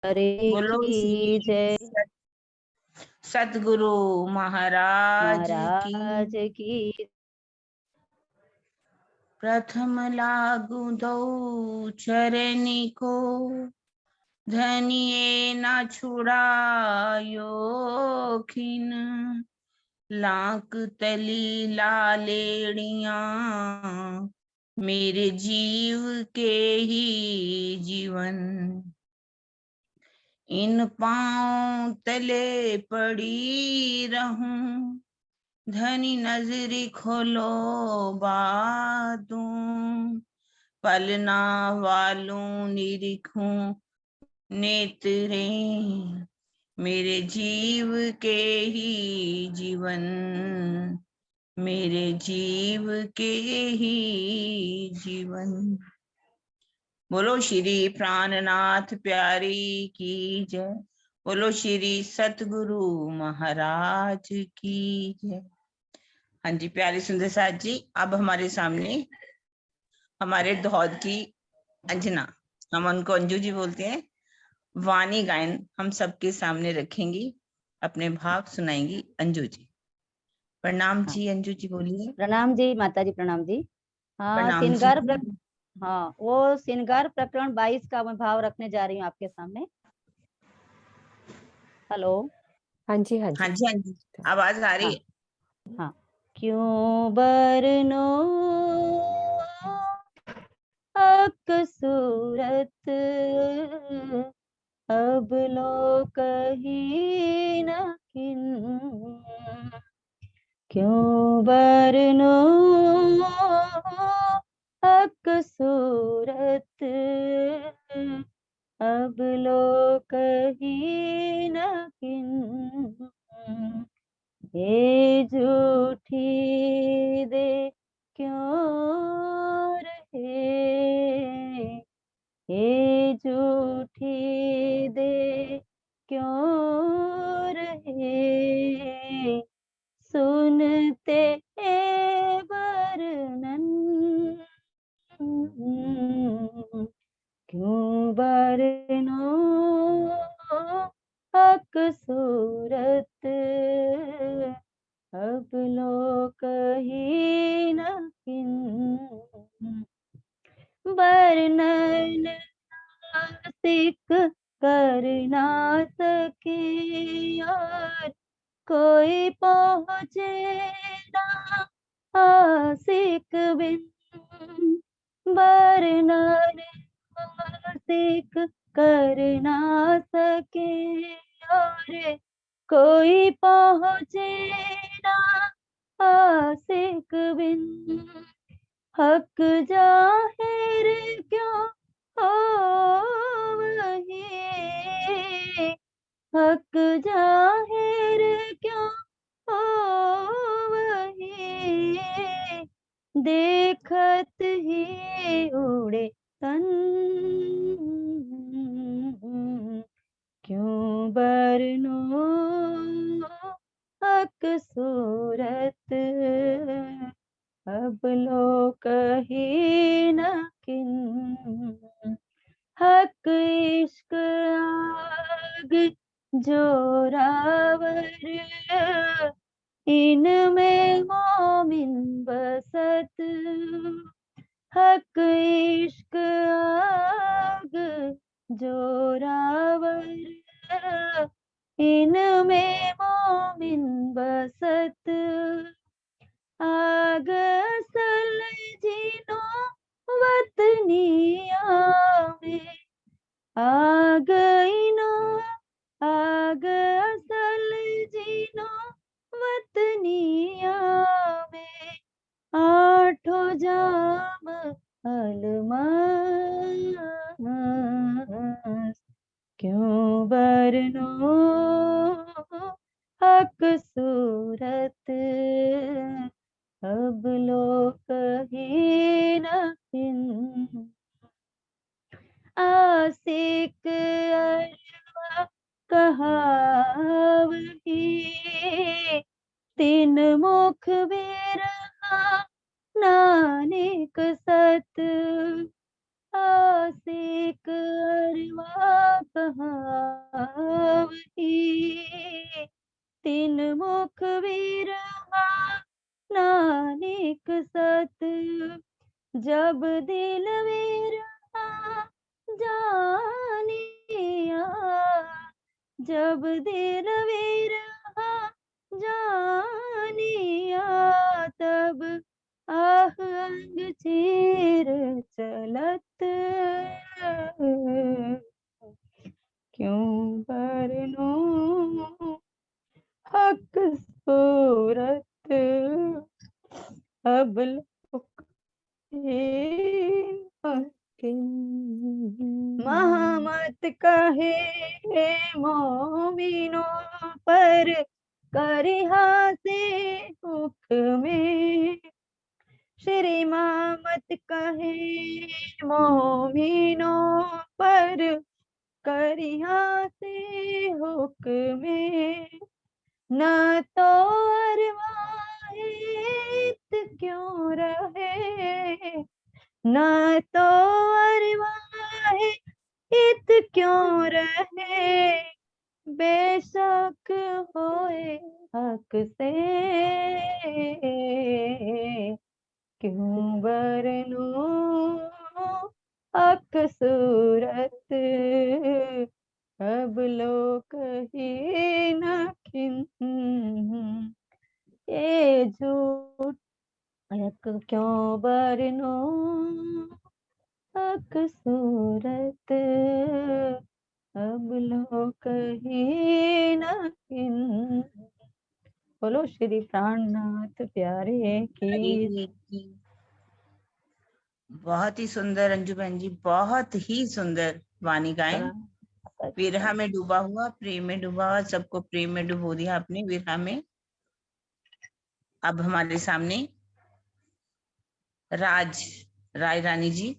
हरे बोलो की जय। सतगुरु महाराज महाराज की। की। प्रथम लागू दो चरनी को, धनिये ना छुड़ायो खिन। लाक तली लालेड़िया, मेरे जीव के ही जीवन। इन पांव तले पड़ी रहूं, धनी नजरी खोलो बातूं। पलना वालों निरीखूं नेत्रे, मेरे जीव के ही जीवन। मेरे जीव के ही जीवन। बोलो श्री प्राणनाथ प्यारी की जय। बोलो श्री सतगुरु महाराज की जय। हाँ जी, प्यारे सुंदर साथ जी, अब हमारे सामने हमारे धौद की अंजना, हम उनको अंजू जी बोलते हैं, वाणी गायन हम सबके सामने रखेंगी, अपने भाव सुनाएंगी। अंजू जी प्रणाम। हाँ। जी अंजू जी बोलिए। प्रणाम जी माता जी, प्रणाम जी। हाँ, प्रणाम जी। हाँ, वो श्रृंगार प्रकरण 22 का मैं भाव रखने जा रही हूँ आपके सामने। हेलो। हाँ जी, हाँ हाँ जी। जी, हाँ जी, आवाज आ रही हाँ है। हाँ। क्यों बरनो अक सूरत, अब लो कहीं न किन। क्यों बरनो अक सूरत, अब लो कहीं न किन। ये झूठी दे क्यों रहे, ये झूठी दे क्यों रहे। सुनते वर्णन, क्यों बरनो अक सूरत, अब लो कहीं न किन। वर्णन नासिक कर ना सके और कोई पहुँचे ना आशिक बिन। वर्णन नासिक कर ना सके और कोई पहुँचे ना आशिक बिन। हक जाहिर क्यों हो वही, हक जाहिर क्यों हो वही। देखत ही उड़े तन, क्यों बरनो हक सूरत, अब लो कहीं न किन। हक इश्क आग जोरावर, इनमें मोमिन बसत। हक इश्क आग जोरावर, इनमें मोमिन बसत। आग असल जीनो वतनिया में, आ गई नो आग असल जीनो वतनिया में। आठों जाम अलमास, क्यों बरनो हक सूरत, अब लो कहीं न किन। आशिक अरवा कहावही, तीन मुख बिरहा नानक सत। आशिक अरवा कहावही, आवही, तीन मुख विरहा नानिक सत, जब दिल विरहा जानिया, जब दिल विरहा जानिया, तब आह अंग चीर चलत, क्यों बरनो हक सूरत, अब लोक महामत कहे मोमिनो, पर करिहा से हुक्मे, श्री महामत कहे मोमिनो, पर करिहा से हुक्मे, न तो अरवाहित क्यों रहे, न तो अरवाहित क्यों रहे, बेशक होए हक से, क्यों बरनो हक सूरत, अब लोक ही न किन, ये झूठ हक क्यों बरनो हक सूरत, अब लोक ही न किन। बोलो श्री प्राणनाथ प्यारे की। हरि की। बहुत ही सुंदर अंजू बहन जी, बहुत ही सुंदर वाणी गायन। विरहा में डूबा हुआ, प्रेम में डूबा हुआ, सबको प्रेम में डुबो दिया आपने विरहा में। अब हमारे सामने राय रानी जी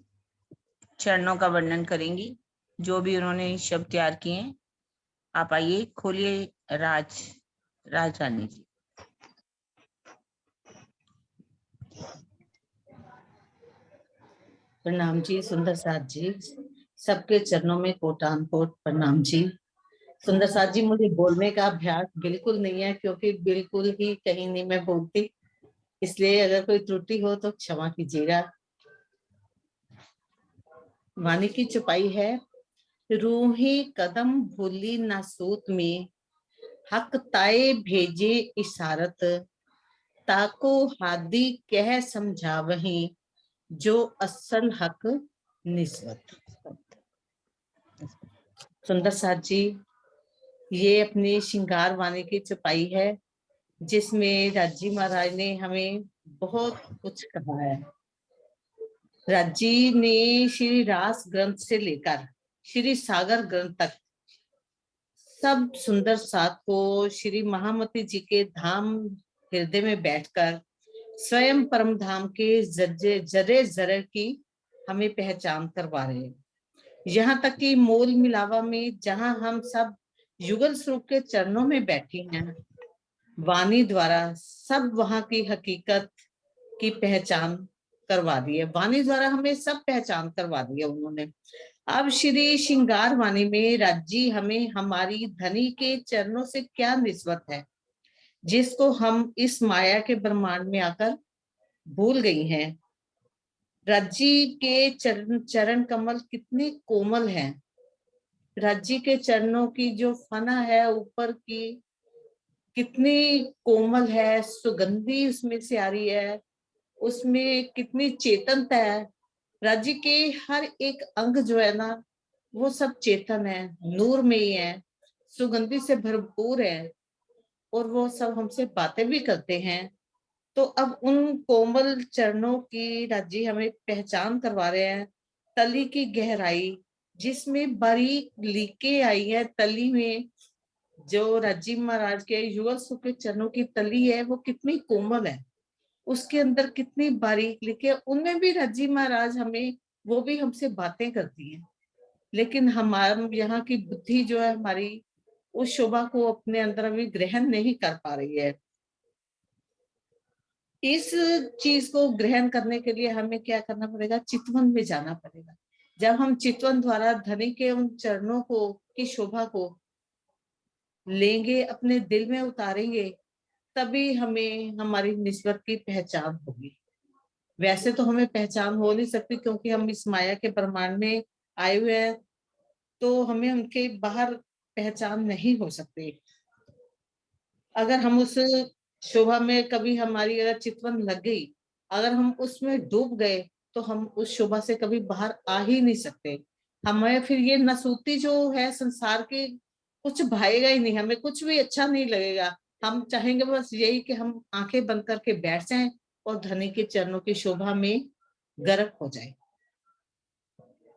चरणों का वर्णन करेंगी, जो भी उन्होंने शब्द तैयार किए हैं। आप आइए, खोलिए राज रानी जी। प्रणाम जी सुंदर साथ जी, सबके चरणों में कोटान कोट प्रणाम जी। सुंदर साथ जी, मुझे बोलने का अभ्यास बिल्कुल नहीं है, क्योंकि बिल्कुल ही कहीं नहीं मैं बोलती, इसलिए अगर कोई त्रुटि हो तो क्षमा कीजिएगा। वाणी की चुपाई है, रूही कदम भूली ना सूत में, हक ताए भेजे इशारत, ताको हादी कह समझावही, जो असल हक निस्बत। सुंदर साथ जी, ये अपनी श्रृंगार वाणी की चुपाई है, जिसमें राजी महाराज ने हमें बहुत कुछ कहा है। राजी ने श्री रास ग्रंथ से लेकर श्री सागर ग्रंथ तक सब सुंदर साथ को श्री महामती जी के धाम हृदय में बैठकर स्वयं परम धाम के जरे जरे की हमें पहचान करवा रहे हैं। यहाँ तक कि मोल मिलावा में जहाँ हम सब युगल स्वरूप के चरणों में बैठे हैं, वाणी द्वारा सब वहां की हकीकत की पहचान करवा दी है। वाणी द्वारा हमें सब पहचान करवा दी है उन्होंने। अब श्री श्रृंगार वाणी में राजी हमें हमारी धनी के चरणों से क्या निस्बत है, जिसको हम इस माया के ब्रह्मांड में आकर भूल गई हैं। राजी के चरण कमल कितने कोमल हैं। राजी के चरणों की जो फना है ऊपर की कितनी कोमल है, सुगंधी उसमें से आ रही है, उसमें कितनी चेतनता है। राजी के हर एक अंग जो है ना, वो सब चेतन है, नूर में ही है, सुगंधी से भरपूर है, और वो सब हमसे बातें भी करते हैं। तो अब उन कोमल चरणों की राजी हमें पहचान करवा रहे हैं। तली की गहराई, जिसमें बारीक लीके आई है तली में, जो राजी महाराज के युगल सुख के चरणों की तली है वो कितनी कोमल है, उसके अंदर कितनी बारीक लीके, उनमें भी राजी महाराज हमें, वो भी हमसे बातें करती हैं। लेकिन हमारे यहाँ की बुद्धि जो है हमारी, उस शोभा को अपने अंदर अभी ग्रहण नहीं कर पा रही है। इस चीज को ग्रहण करने के लिए हमें क्या करना पड़ेगा, चितवन में जाना पड़ेगा। जब हम चितवन द्वारा धनी के उन चरणों को की शोभा को लेंगे, अपने दिल में उतारेंगे, तभी हमें हमारी निस्बत की पहचान होगी। वैसे तो हमें पहचान हो नहीं सकती, क्योंकि हम इस माया के ब्रह्मांड में आए हुए हैं, तो हमें उनके बाहर पहचान नहीं हो सकती। अगर हम उस शोभा में कभी हमारी अगर चितवन लग गई, अगर हम उसमें डूब गए, तो हम उस शोभा से कभी बाहर आ ही नहीं सकते। हमें फिर ये नसूती जो है संसार की, कुछ भाएगा ही नहीं, हमें कुछ भी अच्छा नहीं लगेगा। हम चाहेंगे बस यही कि हम आंखें बंद करके बैठ जाएं और धनी के चरणों की शोभा में गर्क हो जाए,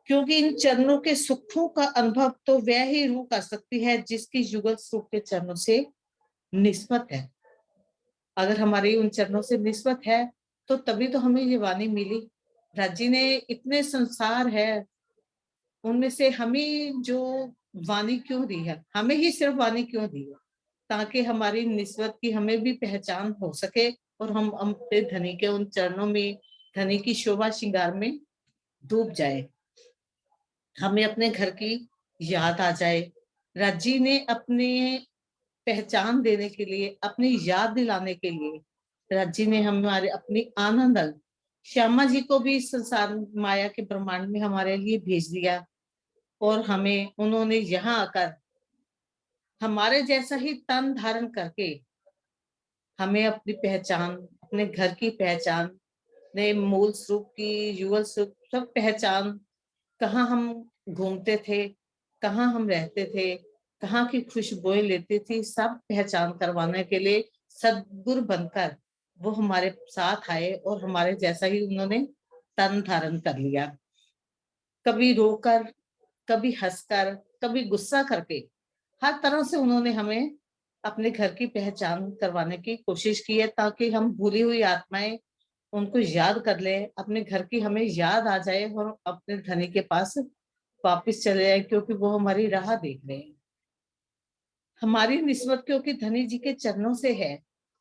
क्योंकि इन चरणों के सुखों का अनुभव तो वह ही रूह कर सकती है जिसकी युगल सुख के चरणों से निस्बत है। अगर हमारी उन चरणों से निस्बत है, तो तभी तो हमें ये वाणी मिली। राजी ने इतने संसार है, उनमें से हमें जो वाणी क्यों दी है, हमें ही सिर्फ वाणी क्यों दी है, ताकि हमारी निस्बत की हमें भी पहचान हो सके और हम अपने धनी के उन चरणों में, धनी की शोभा श्रृंगार में डूब जाए, हमें अपने घर की याद आ जाए। राजी ने अपने पहचान देने के लिए, अपनी याद दिलाने के लिए, राजी ने हमारे अपनी आनंद अंग श्यामा जी को भी संसार माया के ब्रह्मांड में हमारे लिए भेज दिया, और हमें उन्होंने यहाँ आकर हमारे जैसा ही तन धारण करके हमें अपनी पहचान, अपने घर की पहचान, अपने मूल स्वरूप की, युगल स्वरूप सब पहचान, कहाँ हम घूमते थे, कहाँ हम रहते थे, कहाँ की खुशबुएं लेती थी, सब पहचान करवाने के लिए सद्गुरु बनकर वो हमारे साथ आए और हमारे जैसा ही उन्होंने तन धारण कर लिया। कभी रोकर, कभी हंसकर, कभी गुस्सा करके, हर तरह से उन्होंने हमें अपने घर की पहचान करवाने की कोशिश की है, ताकि हम भूली हुई आत्माएं उनको याद कर ले, अपने घर की हमें याद आ जाए और अपने धनी के पास वापस चले जाए, क्योंकि वो हमारी राह देख रहे हैं। हमारी निस्बत क्योंकि धनी जी के चरणों से है।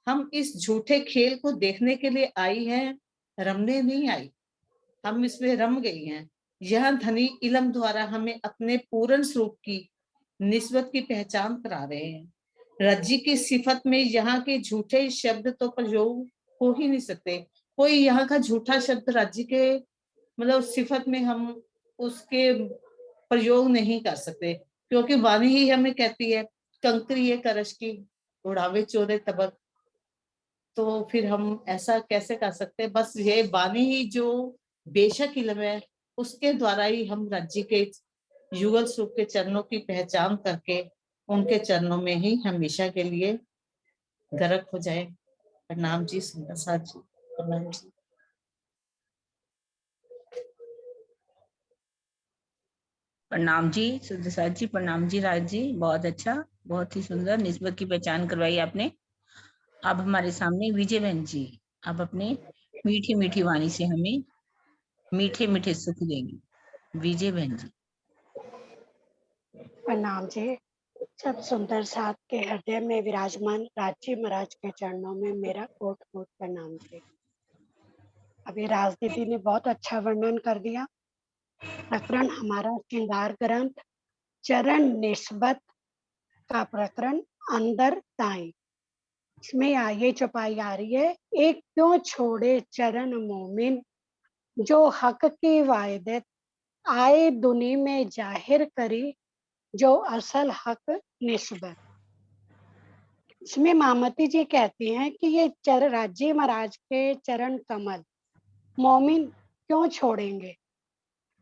हम इस झूठे खेल को देखने के लिए आई हैं, रमने नहीं आई, हम इसमें रम गई हैं। यह धनी इलम द्वारा हमें अपने पूर्ण स्वरूप की निस्बत की पहचान करा रहे हैं। रज्जी की सिफत में यहाँ के झूठे शब्द तो प्रयोग हो ही नहीं सकते। कोई यहाँ का झूठा शब्द राज्य के मतलब सिफत में हम उसके प्रयोग नहीं कर सकते, क्योंकि वाणी ही हमें कहती है कंकरिए करश की उड़ावे चोरे तबक। तो फिर हम ऐसा कैसे कर सकते? बस ये वाणी ही जो बेशक इल्म है, उसके द्वारा ही हम राज्य के युगल सुख के चरणों की पहचान करके उनके चरणों में ही हमेशा के लिए गर्क हो जाए। प्रणाम जी सुंदर साथ जी, प्रणाम जी। प्रणाम जी सुदसाद जी, प्रणाम जी राज जी, बहुत अच्छा, बहुत ही सुंदर निस्बत की पहचान करवाई आपने। अब हमारे सामने विजय बहन जी, आप अपने मीठी मीठी वाणी से हमें मीठे मीठे सुख देंगी। विजय बहन जी। प्रणाम जी। सब सुंदर साथ के हृदय में विराजमान राजी महाराज के चरणों में मेरा कोट कोट प्रणाम जी। अभी राज दीदी ने बहुत अच्छा वर्णन कर दिया। प्रकरण हमारा श्रृंगार ग्रंथ चरण निस्बत का प्रकरण अंदर दाएं। इसमें ये चौपाई आ रही है, एक क्यों छोड़े चरण मोमिन, जो हक की वायदत आए दुनी में जाहिर करी, जो असल हक निस्बत। इसमें मामती जी कहती हैं कि ये राजी महाराज के चरण कमल मोमिन क्यों छोड़ेंगे।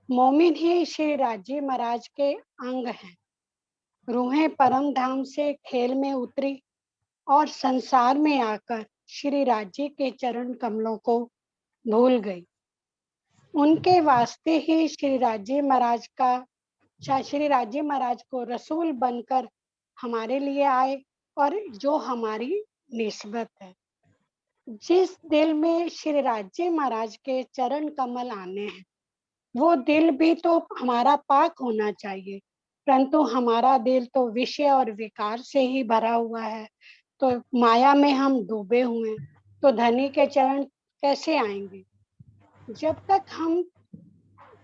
मोमिन ही श्री राजी महाराज के अंग हैं। रूहें परम धाम से खेल में उतरी और संसार में आकर श्री राजी के चरण कमलों को भूल गई। उनके वास्ते ही श्री राजी महाराज को रसूल बनकर हमारे लिए आए, और जो हमारी निस्बत है। जिस दिल में श्री राजी महाराज के चरण कमल आने हैं, वो दिल भी तो हमारा पाक होना चाहिए, परंतु हमारा दिल तो विषय और विकार से ही भरा हुआ है। तो माया में हम डूबे हुए, तो धनी के चरण कैसे आएंगे? जब तक हम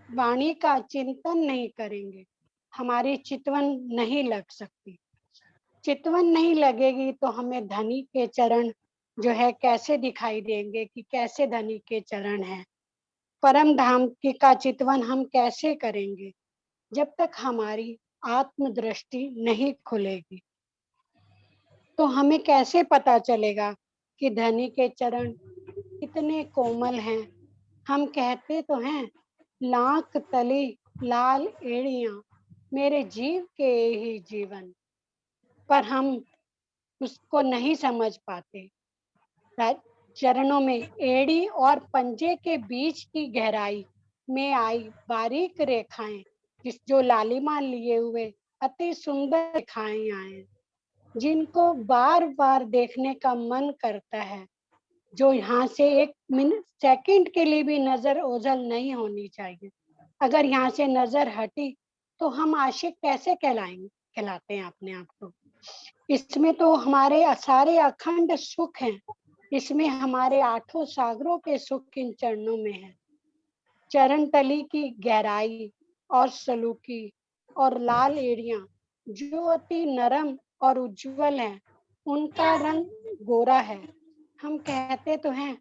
वाणी का चिंतन नहीं करेंगे, हमारी चितवन नहीं लग सकती। चितवन नहीं लगेगी तो हमें धनी के चरण जो है कैसे दिखाई देंगे कि कैसे धनी के चरण हैं। परम धाम की का चितवन हम कैसे करेंगे जब तक हमारी आत्म दृष्टि नहीं खुलेगी। तो हमें कैसे पता चलेगा कि धनी के चरण कितने कोमल हैं। हम कहते तो हैं लाख तली लाल एड़ियां मेरे जीव के ही जीवन, पर हम उसको नहीं समझ पाते। चरणों में एड़ी और पंजे के बीच की गहराई में आई बारीक रेखाएं, जिस जो लालिमा लिए हुए अति सुंदर रेखाएं आए, जिनको बार बार देखने का मन करता है, जो यहाँ से एक मिनट सेकंड के लिए भी नजर ओझल नहीं होनी चाहिए। अगर यहाँ से नजर हटी तो हम आशिक कैसे कहलाते हैं अपने आप को। इसमें तो हमारे सारे अखंड सुख हैं, इसमें हमारे आठों सागरों के सुख इन चरणों में है। चरण तली की गहराई और सलूकी और लाल एड़ियां जो अति नरम और उज्जवल है, उनका रंग गोरा है। हम कहते तो हैं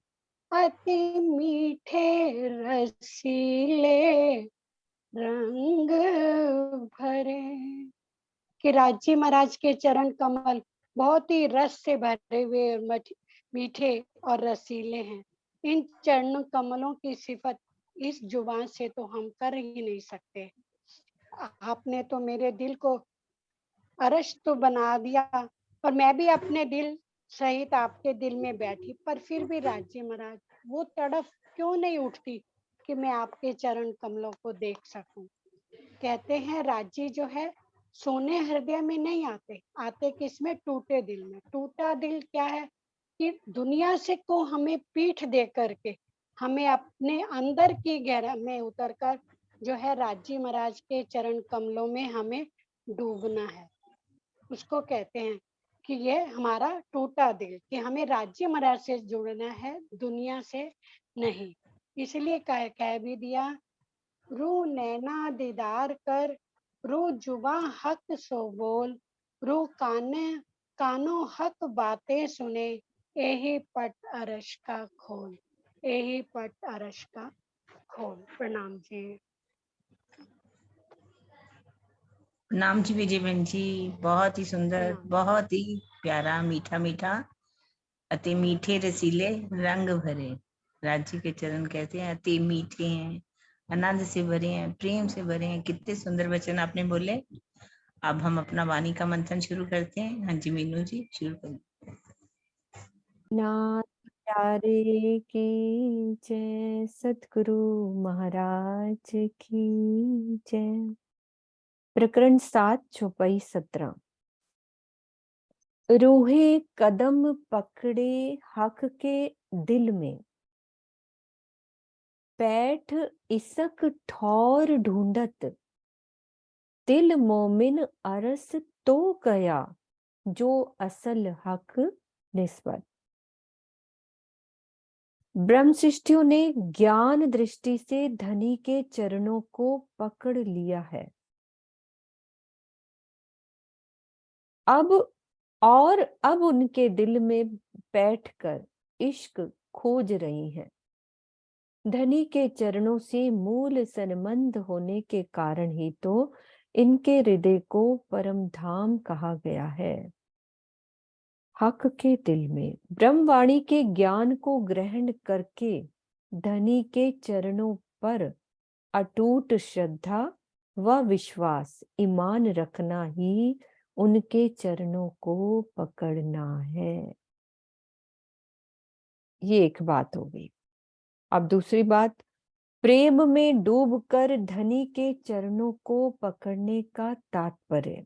अति मीठे रसीले रंग भरे, कि राजी महाराज के चरण कमल बहुत ही रस से भरे हुए और मीठे और रसीले हैं। इन चरण कमलों की सिफत इस जुबान से तो हम कर ही नहीं सकते। आपने तो मेरे दिल को अरश तो बना दिया, और मैं भी अपने दिल सहित आपके दिल में बैठी, पर फिर भी राजी महाराज वो तड़फ क्यों नहीं उठती कि मैं आपके चरण कमलों को देख सकूं। कहते हैं राजी जो है सोने हृदय में नहीं आते, आते किसमें, टूटे दिल में। टूटा दिल क्या है कि दुनिया से को हमें पीठ दे करके हमें अपने अंदर की गहरा में उतरकर जो है राजी महाराज के चरण कमलों में हमें डूबना है। उसको कहते हैं कि ये हमारा टूटा दिल, कि हमें राज्य महाराज से जुड़ना है, दुनिया से नहीं। इसलिए कह भी दिया रू नैना दीदार कर, रू जुबा हक सो बोल, रू कानों हक बातें सुने, यही पट अरश का खोल, यही पट अरश का खोल। प्रणाम जी। प्रणाम जी विजय बहन जी, बहुत ही सुंदर, प्रणाम। बहुत ही प्यारा, मीठा मीठा, अति मीठे रसीले रंग भरे। राज्य के चरण कहते हैं अति मीठे हैं, आनंद से भरे हैं, प्रेम से भरे हैं। कितने सुंदर वचन आपने बोले। अब हम अपना वाणी का मंथन शुरू करते हैं। हाँ जी मीनू जी शुरू करिए। नाथ प्यारे की जय, सतगुरु महाराज की जय। प्रकरण 7 चौपाई 17। रूहे कदम पकड़े हक के दिल में, पैठ इसक ठौर ढूंढत, दिल मोमिन अरस तो गया, जो असल हक निस्बत। ब्रह्म सृष्टियों ने ज्ञान दृष्टि से धनी के चरणों को पकड़ लिया है। अब उनके दिल में बैठकर इश्क खोज रही हैं। धनी के चरणों से मूल संबंध होने के कारण ही तो इनके हृदय को परम धाम कहा गया है। हक के दिल में ब्रह्मवाणी के ज्ञान को ग्रहण करके धनी के चरणों पर अटूट श्रद्धा व विश्वास, ईमान रखना ही उनके चरणों को पकड़ना है। ये एक बात हो गई। अब दूसरी बात, प्रेम में डूबकर धनी के चरणों को पकड़ने का तात्पर्य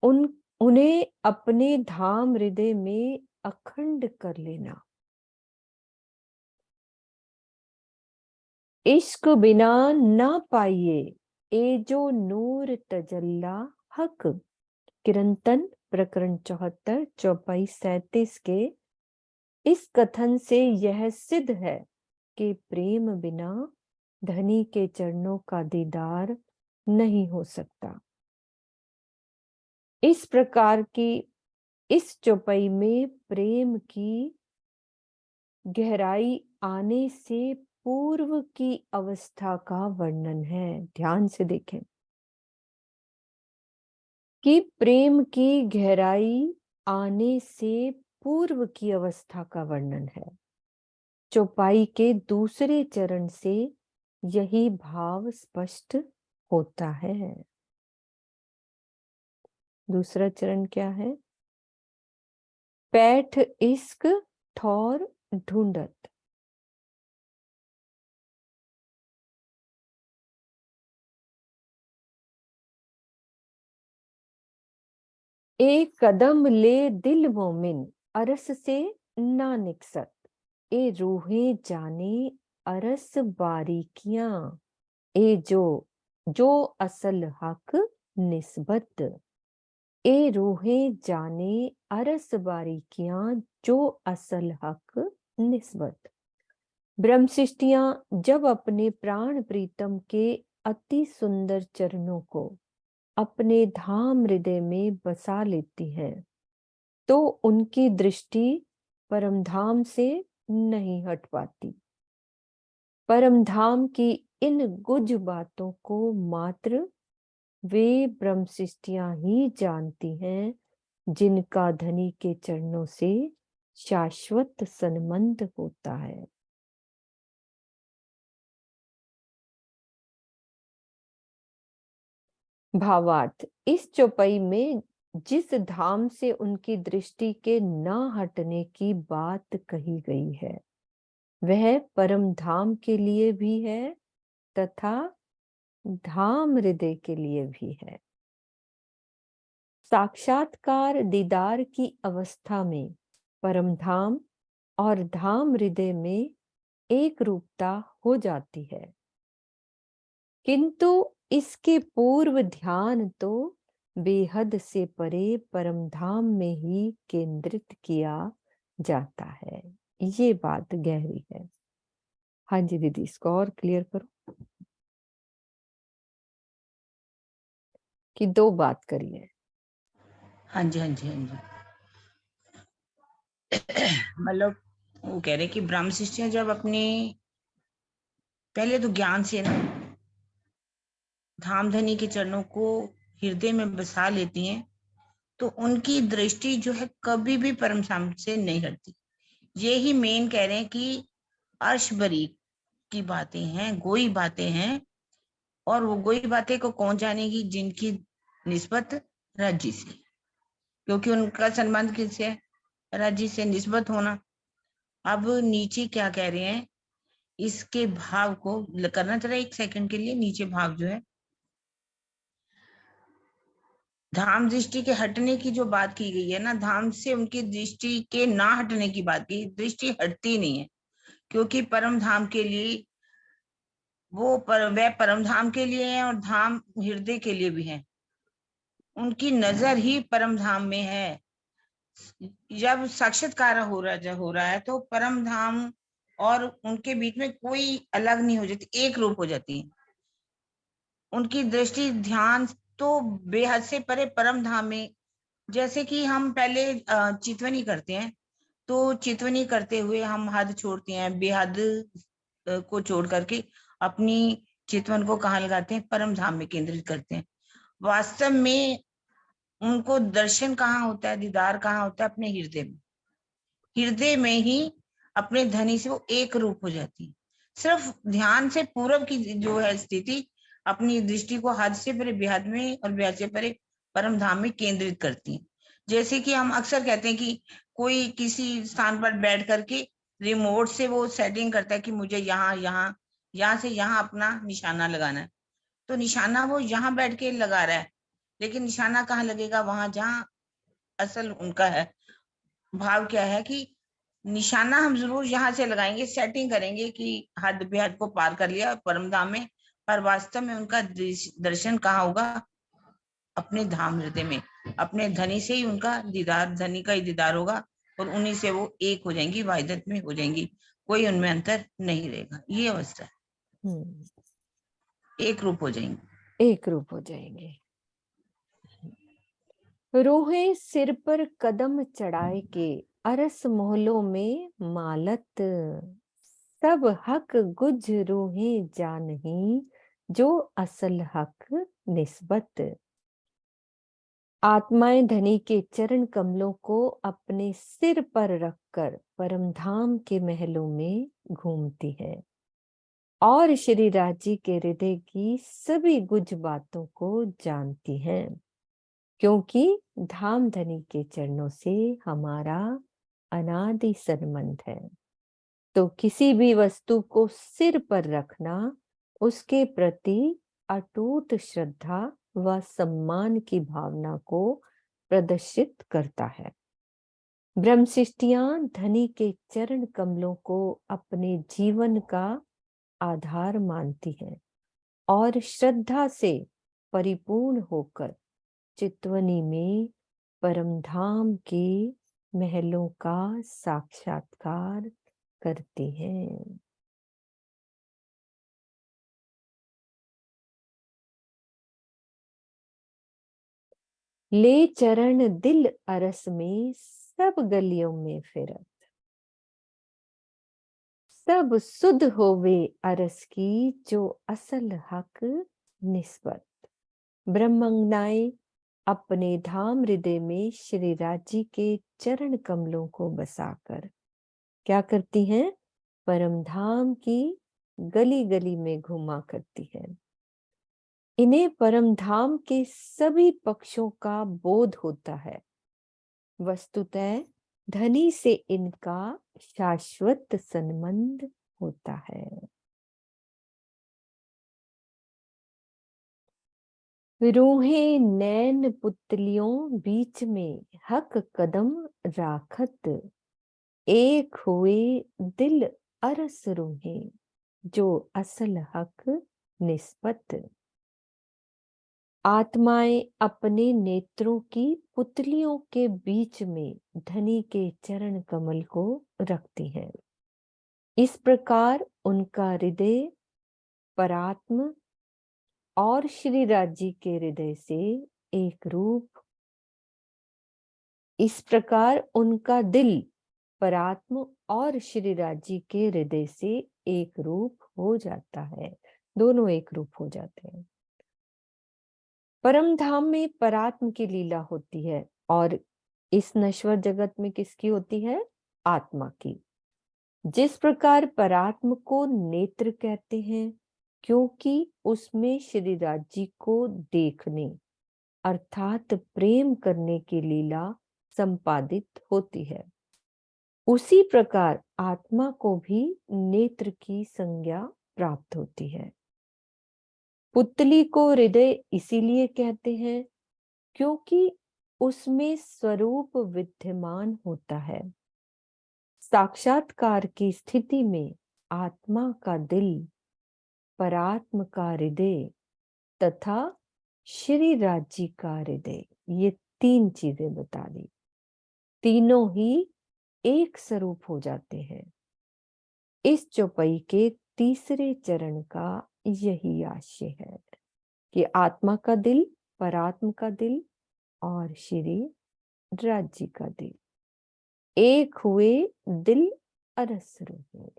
उन्हें अपने धाम हृदय में अखंड कर लेना। इश्क बिना ना पाइए ए जो नूर तजल्ला हक। किरंतन प्रकरण 74 चौपाई 37 के इस कथन से यह सिद्ध है कि प्रेम बिना धनी के चरणों का दीदार नहीं हो सकता। इस प्रकार की इस चौपाई में प्रेम की गहराई आने से पूर्व की अवस्था का वर्णन है। ध्यान से देखें कि प्रेम की गहराई आने से पूर्व की अवस्था का वर्णन है। चौपाई के दूसरे चरण से यही भाव स्पष्ट होता है। दूसरा चरण क्या है? पैठ इश्क ठौर ढूंढत। एक कदम ले दिल मोमिन अरस से ना निकसत। ए रूहें जाने अरस बारीकियां। ए जो असल हक निस्बत। ए रूहें जाने अरस बारीकियां जो असल हक निस्बत। ब्रह्म सृष्टियां जब अपने प्राण प्रीतम के अति सुंदर चरणों को अपने धाम हृदय में बसा लेती हैं, तो उनकी दृष्टि परमधाम से नहीं हट पाती। परमधाम की इन गुज बातों को मात्र वे ब्रह्म सृष्टियां ही जानती हैं जिनका धनी के चरणों से शाश्वत संबंध होता है। भावार्थ, इस चौपाई में जिस धाम से उनकी दृष्टि के न हटने की बात कही गई है वह परम धाम के लिए भी है तथा धाम हृदय के लिए भी है। साक्षात्कार दीदार की अवस्था में परम धाम और धाम हृदय में एक रूपता हो जाती है, किंतु इसके पूर्व ध्यान तो बेहद से परे परमधाम में ही केंद्रित किया जाता है। ये बात गहरी है। हाँ जी दीदी, इसको और क्लियर करो कि दो बात करिए। हाँ जी हाँ जी हाँ जी। मतलब वो कह रहे कि ब्रह्म सृष्टियां जब अपने पहले तो ज्ञान से ना धामधनी के चरणों को हृदय में बसा लेती हैं, तो उनकी दृष्टि जो है कभी भी परम धाम से नहीं हटती। ये ही मेन कह रहे हैं कि अर्श बरी की बातें हैं, गोई बातें हैं, और वो गोई बातें को कौन जानेगी? जिनकी निस्बत रज्जी से, क्योंकि उनका संबंध किससे है? रज्जी से निस्बत होना। अब नीचे क्या कह रहे हैं, इसके भाव को करना जरा एक सेकंड के लिए। नीचे भाव जो है धाम दृष्टि के हटने की जो बात की गई है ना, धाम से उनकी दृष्टि के ना हटने की बात की, दृष्टि हटती नहीं है, क्योंकि परम धाम के लिए वह परम धाम के लिए है और धाम हृदय के लिए भी है। उनकी नजर ही परम धाम में है। जब साक्षात्कार हो रहा है तो परम धाम और उनके बीच में कोई अलग नहीं हो जाती, एक रूप हो जाती है। उनकी दृष्टि ध्यान तो बेहद से परे परम धाम में। जैसे कि हम पहले चितवनी करते हैं, तो चितवनी करते हुए हम हद छोड़ते हैं, बेहद को छोड़ करके अपनी चितवन को कहाँ लगाते हैं? परम धाम में केंद्रित करते हैं। वास्तव में उनको दर्शन कहाँ होता है, दीदार कहाँ होता है? अपने हृदय में। हृदय में ही अपने धनी से वो एक रूप हो जाती है। सिर्फ ध्यान से पूर्व की जो है स्थिति अपनी दृष्टि को हद से परे बेहद में और बेहद से परे परम धाम में केंद्रित करती है। जैसे कि हम अक्सर कहते हैं कि कोई किसी स्थान पर बैठ करके रिमोट से वो सेटिंग करता है कि मुझे यहाँ से यहाँ अपना निशाना लगाना है, तो निशाना वो यहाँ बैठ के लगा रहा है, लेकिन निशाना कहाँ लगेगा? वहां जहाँ असल उनका है। भाव क्या है कि निशाना हम जरूर यहाँ से लगाएंगे, सेटिंग करेंगे कि हद बेहद को पार कर लिया परम धाम में, पर वास्तव में उनका दर्शन कहाँ होगा? अपने धाम हृदय में। अपने धनी से ही उनका दीदार, धनी का ही दीदार होगा और उन्हीं से वो एक हो जाएंगी, वाहिदत में हो जाएंगी, कोई उनमें अंतर नहीं रहेगा। ये अवस्था है, एक रूप हो जाएंगी। एक रूप हो जाएंगे। रोहे सिर पर कदम चढ़ाए के, अरस मोहल्लों में मालत, सब हक गुज रूहे जा नहीं, जो असल हक निस्बत। आत्माएं धनी के चरण कमलों को अपने सिर पर रखकर परमधाम के महलों में घूमती है और श्री राजी के हृदय की सभी गुज बातों को जानती हैं, क्योंकि धाम धनी के चरणों से हमारा अनादि संबंध है। तो किसी भी वस्तु को सिर पर रखना उसके प्रति अटूट श्रद्धा व सम्मान की भावना को प्रदर्शित करता है। ब्रह्मशिष्टियां धनी के चरण कमलों को अपने जीवन का आधार मानती हैं और श्रद्धा से परिपूर्ण होकर चितवनी में परमधाम के महलों का साक्षात्कार करती हैं। ले चरण दिल अरस में, सब गलियों में फिरत, सब सुध होवे अरस की, जो असल हक निस्बत। ब्रह्मंगनाएं अपने धाम हृदय में श्री राजी के चरण कमलों को बसाकर क्या करती हैं? परम धाम की गली गली में घुमा करती है। इन्हें परम धाम के सभी पक्षों का बोध होता है। वस्तुतः धनी से इनका शाश्वत संबंध होता है। रूहे नैन पुतलियों बीच में, हक कदम राखत, एक हुए दिल अरस रूहे, जो असल हक निस्बत। आत्माएं अपने नेत्रों की पुतलियों के बीच में धनी के चरण कमल को रखती हैं। इस प्रकार उनका हृदय परात्म और श्री राजी के हृदय से एक रूप, इस प्रकार उनका दिल परात्म और श्री राजी के हृदय से एक रूप हो जाता है। दोनों एक रूप हो जाते हैं। परम धाम में परात्म की लीला होती है और इस नश्वर जगत में किसकी होती है? आत्मा की। जिस प्रकार परात्म को नेत्र कहते हैं क्योंकि उसमें श्री राजी को देखने अर्थात प्रेम करने की लीला संपादित होती है, उसी प्रकार आत्मा को भी नेत्र की संज्ञा प्राप्त होती है। पुतली को हृदय इसीलिए कहते हैं क्योंकि उसमें स्वरूप विद्यमान होता है। साक्षात्कार की स्थिति में आत्मा का दिल, परात्म का हृदय तथा श्री राजी का हृदय, ये तीन चीजें बता दी, तीनों ही एक स्वरूप हो जाते हैं। इस चौपाई के तीसरे चरण का यही आशय है कि आत्मा का दिल, परात्म का दिल और श्री राजी का दिल एक हुए दिल अरस रूहे।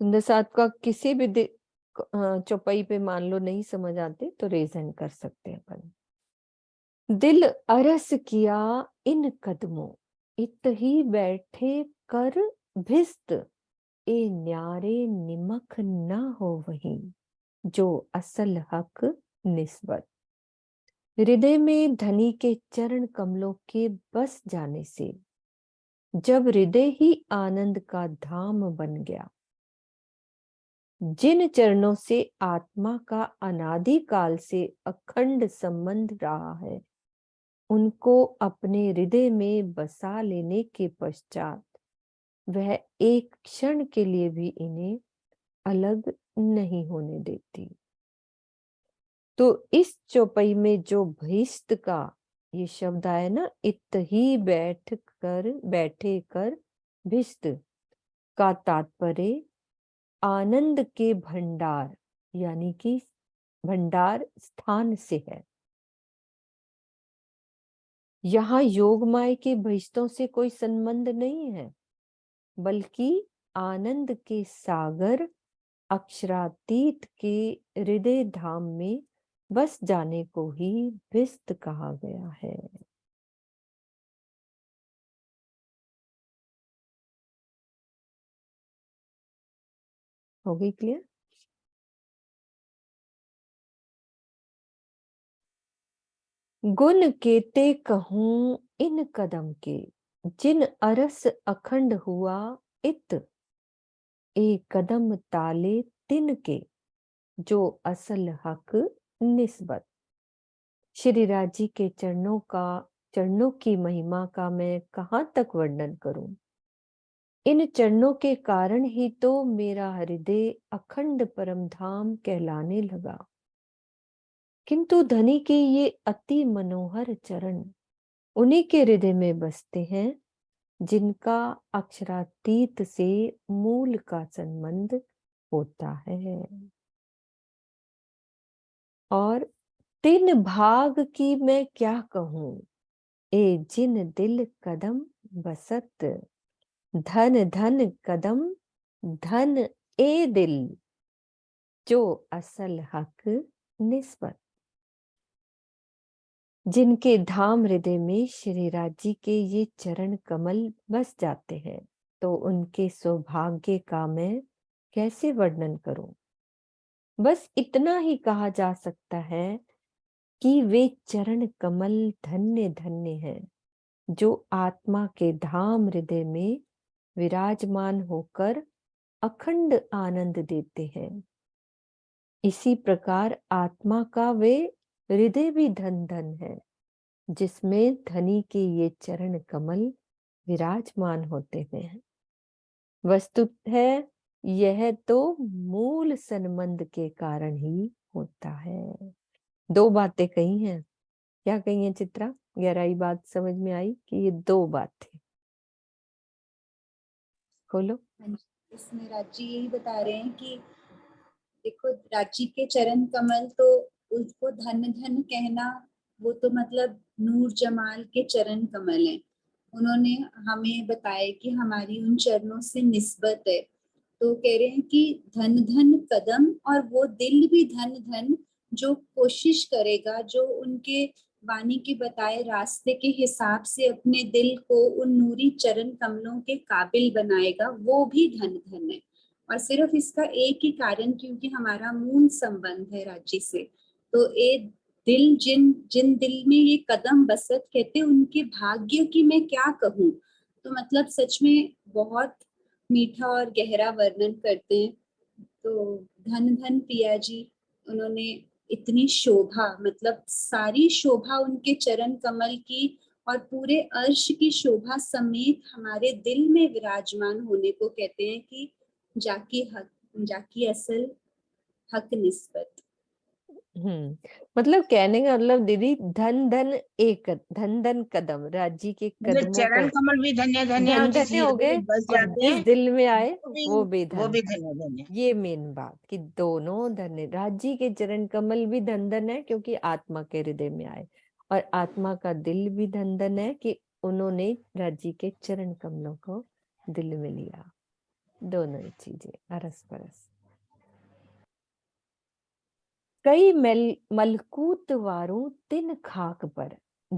सुंदर साथ का किसी भी चौपाई पे मान लो नहीं समझ आते तो रेजन कर सकते हैं अपन। दिल अरस किया इन कदमों, इत ही बैठे कर भिस्त, ए न्यारे निमक न हो वहीं, जो असल हक निस्बत। हृदय में धनी के चरण कमलों के बस जाने से जब हृदय ही आनंद का धाम बन गया, जिन चरणों से आत्मा का अनादि काल से अखंड संबंध रहा है, उनको अपने हृदय में बसा लेने के पश्चात वह एक क्षण के लिए भी इन्हें अलग नहीं होने देती। तो इस चौपाई में जो बहिष्ठ का ये शब्द आया ना, इत ही बैठ बैठे कर भिस्त का तात्पर्य आनंद के भंडार यानी कि भंडार स्थान से है। यहाँ योग माया के बहिष्तों से कोई संबंध नहीं है, बल्कि आनंद के सागर अक्षरातीत के हृदय धाम में बस जाने को ही भिस्त कहा गया है। हो गई क्लियर? गुण केते कहूं इन कदम के, जिन अरस अखंड हुआ इत, एक कदम ताले तिन के, जो असल हक निस्बत। श्री राज जी के चरणों की महिमा का मैं कहाँ तक वर्णन करूं। इन चरणों के कारण ही तो मेरा हृदय अखंड परम धाम कहलाने लगा। किंतु धनी के ये अति मनोहर चरण उन्हीं के हृदय में बसते हैं जिनका अक्षरातीत से मूल का संबंध होता है। और तीन भाग की मैं क्या कहूं, ए जिन दिल कदम बसत, धन धन कदम धन ए दिल, जो असल हक निस्बत। जिनके धाम हृदय में श्री राज जी के ये चरण कमल बस जाते हैं, तो उनके सौभाग्य का मैं कैसे वर्णन करूं। बस इतना ही कहा जा सकता है कि वे चरण कमल धन्य धन्य हैं, जो आत्मा के धाम हृदय में विराजमान होकर अखंड आनंद देते हैं। इसी प्रकार आत्मा का वे हृदय भी धन धन है, जिसमें धनी के ये चरण कमल विराजमान होते हैं। वस्तुतः यह तो मूल संबंध के कारण ही होता है। दो बातें कही हैं। क्या कही है चित्रा? गहराई बात समझ में आई कि ये दो बात थी। खोलो। इसमें राजी यही बता रहे हैं कि देखो, राजी के चरण कमल तो उसको धन धन कहना, वो तो मतलब नूर जमाल के चरण कमल हैं। उन्होंने हमें बताया कि हमारी उन चरणों से निस्बत है, तो कह रहे हैं कि धन धन कदम, और वो दिल भी धन धन जो कोशिश करेगा, जो उनके वाणी के बताए रास्ते के हिसाब से अपने दिल को उन नूरी चरण कमलों के काबिल बनाएगा, वो भी धन धन है। और सिर्फ इसका एक ही कारण, क्योंकि हमारा मूल संबंध है राज्य से। तो एक दिल जिन जिन दिल में ये कदम बसत, कहते उनके भाग्य की मैं क्या कहूँ। तो मतलब सच में बहुत मीठा और गहरा वर्णन करते हैं। तो धन धन पिया जी, उन्होंने इतनी शोभा, मतलब सारी शोभा उनके चरण कमल की और पूरे अर्श की शोभा समेत हमारे दिल में विराजमान होने को कहते हैं कि जाकी असल हक निस्बत। मतलब कहने का मतलब दीदी, धन धन कदम राजी के मतलब कदमों चरण को कमल भी धन्य धन्य और धन जिस धन्य हो हृदय गए, में बस और जाते जिस हैं दिल में आए वो भी धन। भी धन्य धन्य। ये मेन बात कि दोनों धन्य। राजी के चरण कमल भी धन धन है क्योंकि आत्मा के हृदय में आए, और आत्मा का दिल भी धन धन है कि उन्होंने राजी के चरण कमलों को दिल में लिया। दोनों ही चीजें अरस परस। कई मलकूत वारों तिन खाक पर,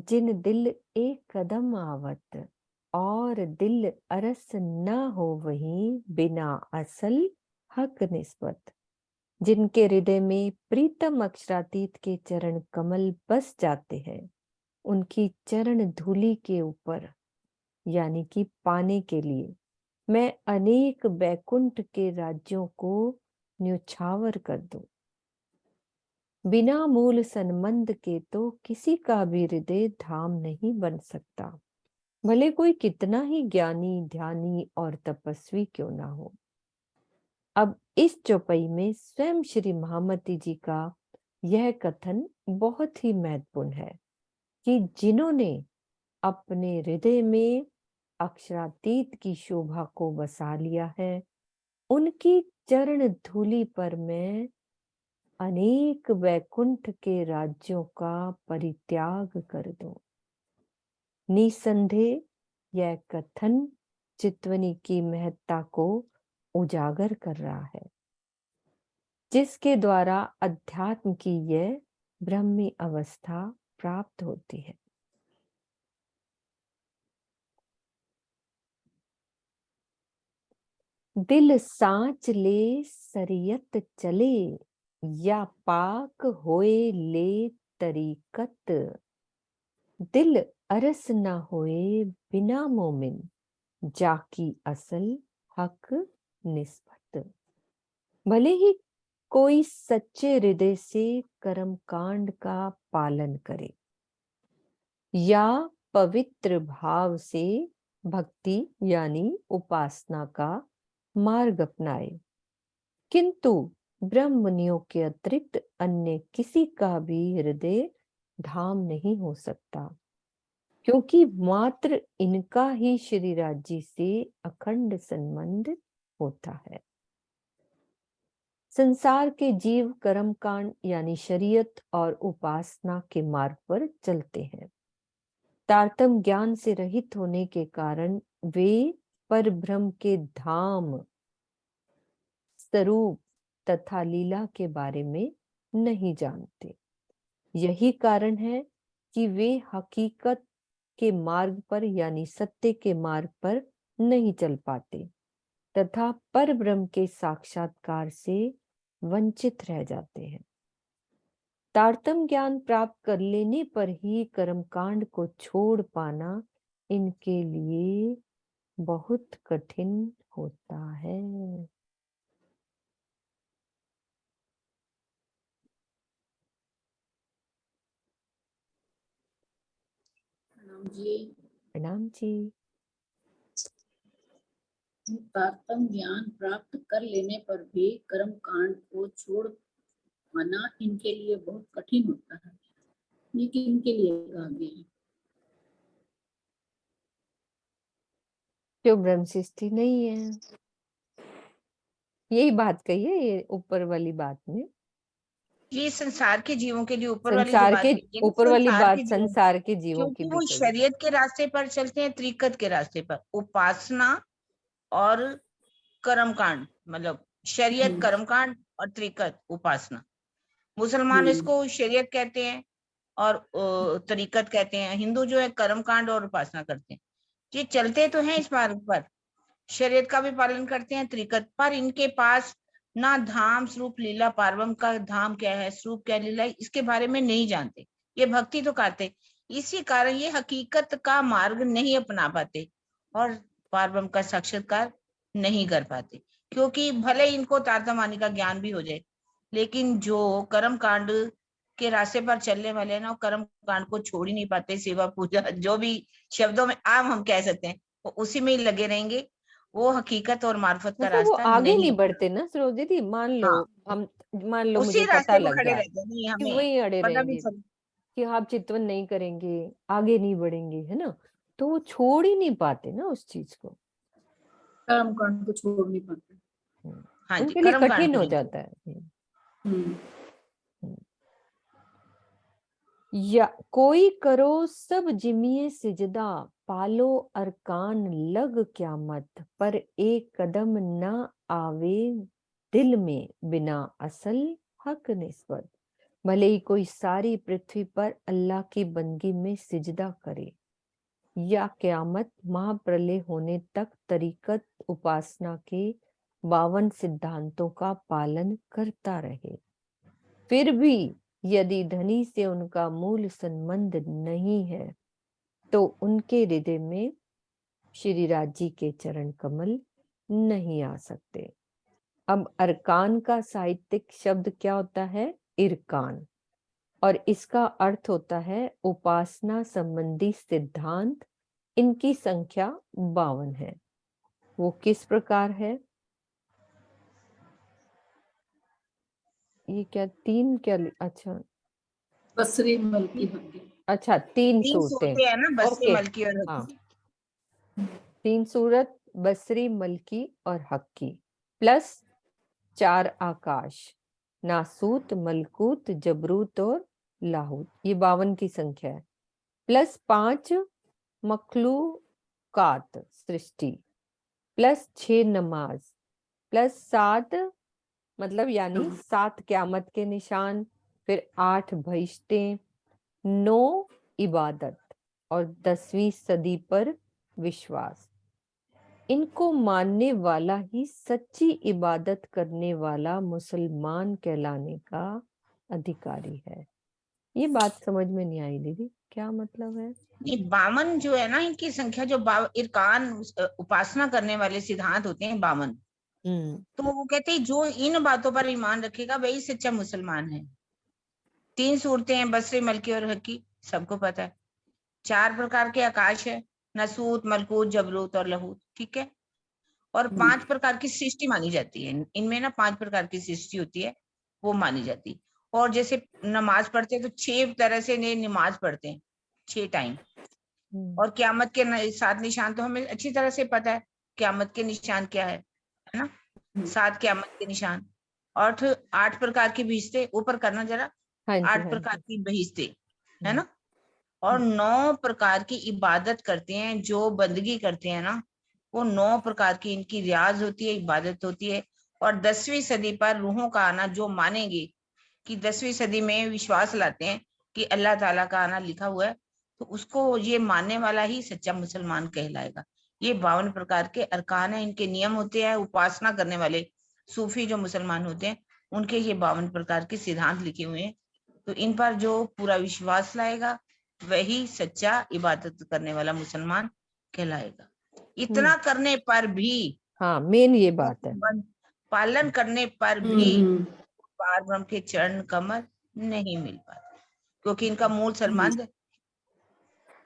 जिन दिल एक कदम आवत, और दिल अरस न हो वहीं बिना असल हक निस्बत। जिनके हृदय में प्रीतम अक्षरातीत के चरण कमल बस जाते हैं, उनकी चरण धूलि के ऊपर यानी कि पाने के लिए मैं अनेक बैकुंठ के राज्यों को न्योछावर कर दूं। बिना मूल संबंध के तो किसी का भी हृदय धाम नहीं बन सकता, भले कोई कितना ही ज्ञानी ध्यानी और तपस्वी क्यों ना हो। अब इस चौपाई में स्वयं श्री महामती जी का यह कथन बहुत ही महत्वपूर्ण है कि जिन्होंने अपने हृदय में अक्षरातीत की शोभा को बसा लिया है, उनकी चरण धूलि पर मैं अनेक वैकुंठ के राज्यों का परित्याग कर दूं। निसंदेह यह कथन चितवनी की महत्ता को उजागर कर रहा है, जिसके द्वारा अध्यात्म की यह ब्रह्मी अवस्था प्राप्त होती है। दिल सांच ले सरियत चले, या पाक होए ले तरीकत। दिल अरस न होए बिना मोमिन, जाकी असल हक निस्बत। भले ही कोई सच्चे हृदय से कर्म कांड का पालन करे या पवित्र भाव से भक्ति यानी उपासना का मार्ग अपनाए, किंतु ब्रह्म मुनियों के अतिरिक्त अन्य किसी का भी हृदय धाम नहीं हो सकता, क्योंकि मात्र इनका ही श्रीराज जी से अखंड संबंध होता है। संसार के जीव कर्म कांड यानी शरीयत और उपासना के मार्ग पर चलते हैं। तारतम्य ज्ञान से रहित होने के कारण वे पर ब्रह्म के धाम, स्वरूप तथा लीला के बारे में नहीं जानते। यही कारण है कि वे हकीकत के मार्ग पर यानी सत्य के मार्ग पर नहीं चल पाते तथा पर ब्रह्म के साक्षात्कार से वंचित रह जाते हैं। तारतम्य ज्ञान प्राप्त कर लेने पर ही कर्मकांड को छोड़ पाना इनके लिए बहुत कठिन होता है। प्रणाम जी। प्रणाम जी। तारतम्य ज्ञान प्राप्त कर लेने पर भी कर्म कांड को छोड़ पाना इनके लिए बहुत कठिन होता है, लेकिन इनके लिए कहा गया है। जो ब्रह्म सृष्टि नहीं है, यही बात कही है ये ऊपर वाली बात में। ये संसार के जीवों के लिए ऊपर वाली जो संसार बात के कही है ना, ऊपर वाली संसार बात के जीवों, संसार के जीवों की क्योंकि भी वो कही। शरीयत के रास्ते पर चलते हैं, त्रिकत के रास्ते पर, उपासना और कर्मकांड, मतलब शरीयत कर्मकांड और त्रिकत उपासना। मुसलमान इसको शरीयत कहते हैं और तरीकत कहते हैं। हिंदू जो है कर्मकांड और उपासना करते हैं। ये चलते तो हैं इस मार्ग पर, शरीयत का भी पालन करते हैं, त्रिकत, पर इनके पास ना धाम स्वरूप लीला, पार्वम का धाम क्या है, स्वरूप क्या लीला, इसके बारे में नहीं जानते। ये भक्ति तो करते, इसी कारण ये हकीकत का मार्ग नहीं अपना पाते और पार्वम का साक्षात्कार नहीं कर पाते। क्योंकि भले इनको तारतम्य का ज्ञान भी हो जाए, लेकिन जो कर्म कांड के रास्ते पर चलने वाले हैं ना, वो कर्म कांड को छोड़ ही नहीं पाते। सेवा पूजा जो भी शब्दों में आम हम कह सकते हैं, वो उसी में ही लगे रहेंगे। वो हकीकत और मार्फत का मतलब वो रास्ता आगे नहीं अपना। बढ़ते ना सरोज दीदी। मान लो हाँ, हम, मान लो उसी मुझे पता रास्ते पर लग खड़े जाए रहते हैं, नहीं कि हमें वही अड़े पता भी रहेंगे चल। कि आप चितवन नहीं करेंगे, आगे नहीं बढ़ेंगे, है ना, तो वो छोड़ ही नहीं पाते ना उस चीज को। कर्म कांड को छोड़ नहीं पाते। हाँ जी, उनके लिए कर्म कांड कठिन को हो नहीं जाता है। हम्म। या कोई करो सब जिमिए सिजदा, पालो अरकान लग क्या मत, पर एक कदम न आवे दिल में बिना असल हक निस्बत। भले ही कोई सारी पृथ्वी पर अल्लाह की बंदगी में सिजदा करे या क्यामत महाप्रलय होने तक तरीकत उपासना के 52 सिद्धांतों का पालन करता रहे, फिर भी यदि धनी से उनका मूल संबंध नहीं है तो उनके हृदय में श्री राज जी के चरण कमल नहीं आ सकते। अब अरकान का साहित्यिक शब्द क्या होता है? इरकान, और इसका अर्थ होता है उपासना संबंधी सिद्धांत। इनकी संख्या 52 है। वो किस प्रकार है? ये क्या तीन क्या अच्छा बसरी मलकी होती है। अच्छा 3 तीन सूरतें। सूरतें हैं ना, बस्ती ओके, मलकी और हाँ। 3 सूरत बसरी, मलकी और हक्की प्लस 4 आकाश, नासूत, मलकूत, जबरूत और लाहूत, ये 52 की संख्या है, प्लस 5 मखलूकात सृष्टि, प्लस 6 नमाज, प्लस 7 मतलब यानी 7 क्यामत के निशान, फिर 8 बहिश्तें, 9 इबादत और 10वीं सदी पर विश्वास। इनको मानने वाला ही सच्ची इबादत करने वाला मुसलमान कहलाने का अधिकारी है। ये बात समझ में नहीं आई दीदी, क्या मतलब है? नहीं, 52 जो है ना, इनकी संख्या जो इरकान उपासना करने वाले सिद्धांत होते हैं 52। तो वो कहते हैं जो इन बातों पर ईमान रखेगा वही सच्चा मुसलमान है। 3 सूरतें हैं, बसरी, मलकी और हक्की, सबको पता है। 4 प्रकार के आकाश है, नसूत, मलकूत, जबरूत और लहूत, ठीक है। और 5 प्रकार की सृष्टि मानी जाती है। इनमें ना 5 प्रकार की सृष्टि होती है, वो मानी जाती है। और जैसे नमाज पढ़ते हैं तो 6 तरह से नमाज पढ़ते हैं, 6 टाइम। और क्यामत के 7 निशान तो हमें अच्छी तरह से पता है, क्यामत के निशान क्या है ना? 7 क्यामत के निशान। और 8 प्रकार की बहिश्ते, ऊपर करना जरा, हाँ जी, 8 प्रकार की बहिश्ते है ना। और 9 प्रकार की इबादत करते हैं, जो बंदगी करते हैं ना, वो 9 प्रकार की इनकी रियाज होती है, इबादत होती है। और 10वीं सदी पर रूहों का आना, जो मानेंगे कि 10वीं सदी में विश्वास लाते हैं कि अल्लाह ताला का आना लिखा हुआ है, तो उसको ये मानने वाला ही सच्चा मुसलमान कहलाएगा। ये 52 प्रकार के अरकान है, इनके नियम होते हैं। उपासना करने वाले सूफी जो मुसलमान होते हैं, उनके ये 52 प्रकार के सिद्धांत लिखे हुए हैं। तो इन पर जो पूरा विश्वास लाएगा वही सच्चा इबादत करने वाला मुसलमान कहलाएगा। इतना करने पर भी, हाँ, मेन ये बात है। पालन करने पर भी पार ब्रह्म के चरण कमल नहीं मिल पाते, क्योंकि इनका मूल संबंध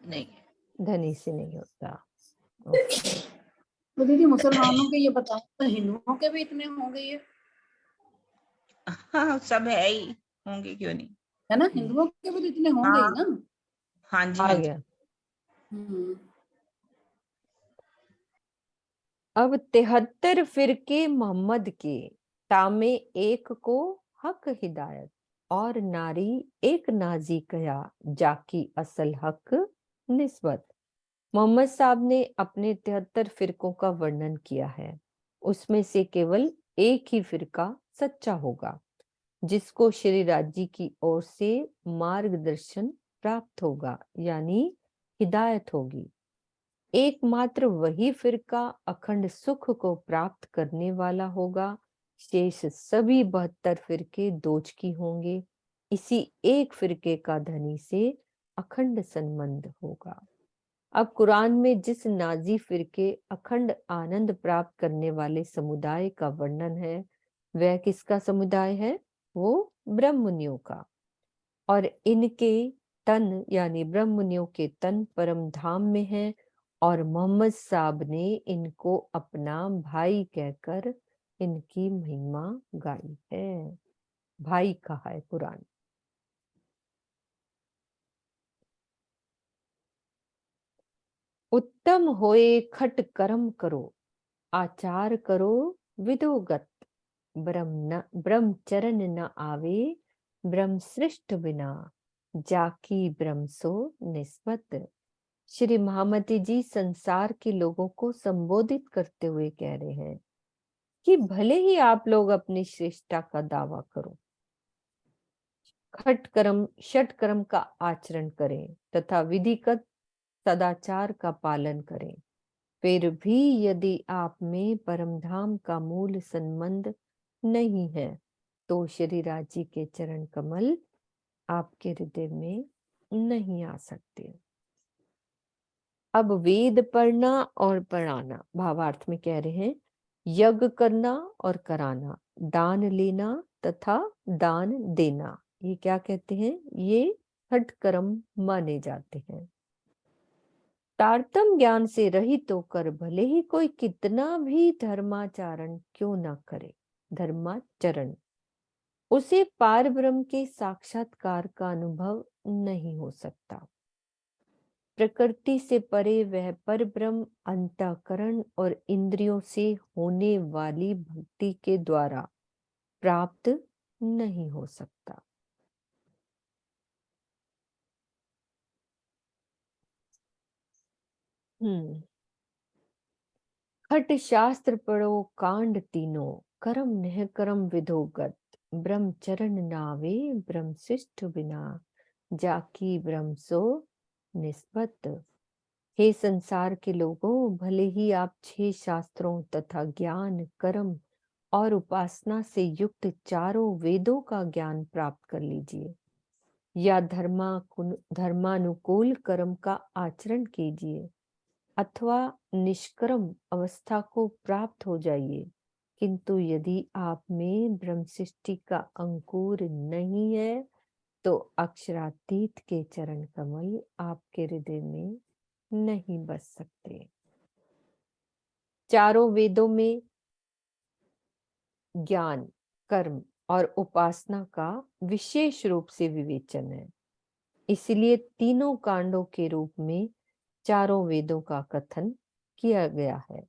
नहीं है, धनी से नहीं होता। तो दीदी मुसलमानों के ये बताओ, तो हिंदुओं के भी इतने होंगे ये, हाँ सब है ही, होंगे क्यों नहीं, है ना? हिंदुओं के भी तो इतने होंगे ही ना। हाँ जी, आ हाँ जी। गया। अब 73 फिरके मोहम्मद के, तामे एक को हक हिदायत, और नारी एक नाजी कया, जाकी असल हक निस्बत। मोहम्मद साहब ने अपने 73 फिरकों का वर्णन किया है। उसमें से केवल एक ही फिरका सच्चा होगा, जिसको श्री राजी की ओर से मार्गदर्शन प्राप्त होगा, यानी हिदायत होगी। एकमात्र वही फिरका अखंड सुख को प्राप्त करने वाला होगा। शेष सभी 72 फिरके दोजकी होंगे। इसी एक फिरके का धनी से अखंड संबंध होगा। अब कुरान में जिस नाजी फिरके अखंड आनंद प्राप्त करने वाले समुदाय का वर्णन है, वह किसका समुदाय है? वो ब्रह्ममुनियों का। और इनके तन यानी ब्रह्ममुनियों के तन परम धाम में है, और मोहम्मद साहब ने इनको अपना भाई कहकर इनकी महिमा गाई है। भाई कहा है कुरान। उत्तम होए खट कर्म करो, आचार करो विदोगत, ब्रह्मचरण न आवे ब्रह्म सृष्ट बिना, जाकी ब्रह्म सो निस्बत। श्री महामती जी संसार के लोगों को संबोधित करते हुए कह रहे हैं कि भले ही आप लोग अपनी श्रेष्ठता का दावा करो, खट कर्म षट कर्म का आचरण करें तथा विधिगत सदाचार का पालन करें, फिर भी यदि आप में परमधाम का मूल संबंध नहीं है, तो श्री राजी के चरण कमल आपके हृदय में नहीं आ सकते। अब वेद पढ़ना और पढ़ाना, भावार्थ में कह रहे हैं यज्ञ करना और कराना, दान लेना तथा दान देना, ये क्या कहते हैं? ये छठ कर्म माने जाते हैं। तारतम ज्ञान से रहित होकर भले ही कोई कितना भी धर्माचरण क्यों ना करे, धर्माचरण, उसे पार ब्रह्म के साक्षात्कार का अनुभव नहीं हो सकता। प्रकृति से परे वह पर ब्रह्म अंतःकरण और इंद्रियों से होने वाली भक्ति के द्वारा प्राप्त नहीं हो सकता। खट शास्त्र पढ़ो कांड तीनों, कर्म नह कर्म विधोगत, ब्रह्मचरण नावे ब्रह्म शिष्ट बिना, जाकी ब्रह्म सो निस्बत। हे संसार के लोगों, भले ही आप 6 शास्त्रों तथा ज्ञान, कर्म और उपासना से युक्त चारों वेदों का ज्ञान प्राप्त कर लीजिए, या धर्मानुकूल कर्म का आचरण कीजिए, अथवा निष्कर्म अवस्था को प्राप्त हो जाइए, किंतु यदि आप में ब्रह्म सृष्टि का अंकुर नहीं है तो अक्षरातीत के चरण कमल आपके हृदय में नहीं बस सकते। चारों वेदों में ज्ञान, कर्म और उपासना का विशेष रूप से विवेचन है, इसलिए तीनों कांडों के रूप में चारों वेदों का कथन किया गया है।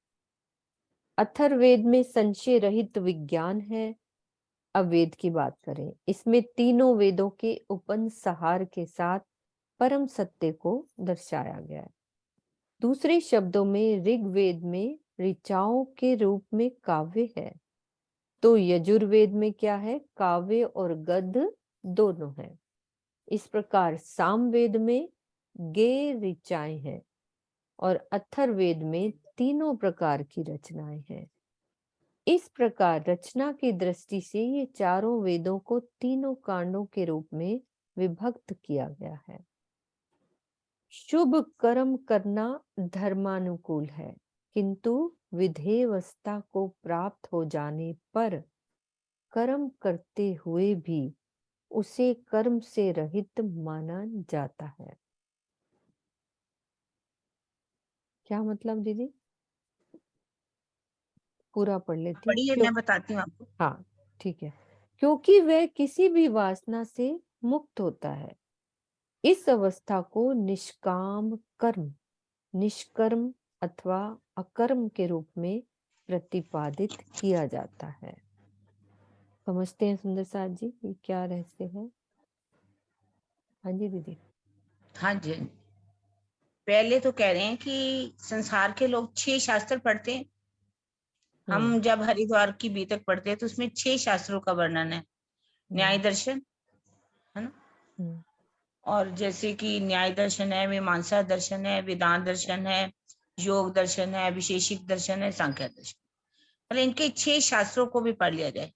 अथर्ववेद में संशय रहित विज्ञान है। अब वेद की बात करें, इसमें तीनों वेदों के उपनिषद के साथ परम सत्य को दर्शाया गया है। दूसरे शब्दों में ऋग्वेद में ऋचाओं के रूप में काव्य है, तो यजुर्वेद में क्या है, काव्य और गद्य दोनों है। इस प्रकार सामवेद में गे ऋचाएं हैं और अथर्ववेद में तीनों प्रकार की रचनाएं हैं। इस प्रकार रचना की दृष्टि से ये चारों वेदों को तीनों कांडों के रूप में विभक्त किया गया है। शुभ कर्म करना धर्मानुकूल है, किंतु विधेयवस्था को प्राप्त हो जाने पर कर्म करते हुए भी उसे कर्म से रहित माना जाता है। क्या मतलब दीदी? पूरा पढ़ लेती हूँ। पढ़िए, मैं बताती हूँ आपको। हाँ ठीक है। क्योंकि वह किसी भी वासना से मुक्त होता है। इस अवस्था को निष्काम कर्म, निष्कर्म अथवा अकर्म के रूप में प्रतिपादित किया जाता है। समझते हैं सुंदर साथ जी ये क्या रहस्य है? हाँ जी दीदी। हाँ जी, पहले तो कह रहे हैं कि संसार के लोग 6 शास्त्र पढ़ते हैं। हम जब हरिद्वार की बीतक पढ़ते हैं तो उसमें 6 शास्त्रों का वर्णन है। न्याय दर्शन है ना, और जैसे कि न्याय दर्शन है, मीमांसा दर्शन है, वेदांत दर्शन है, योग दर्शन है, विशेषिक दर्शन है, सांख्य दर्शन। पहले इनके 6 शास्त्रों को भी पढ़ लिया जाए,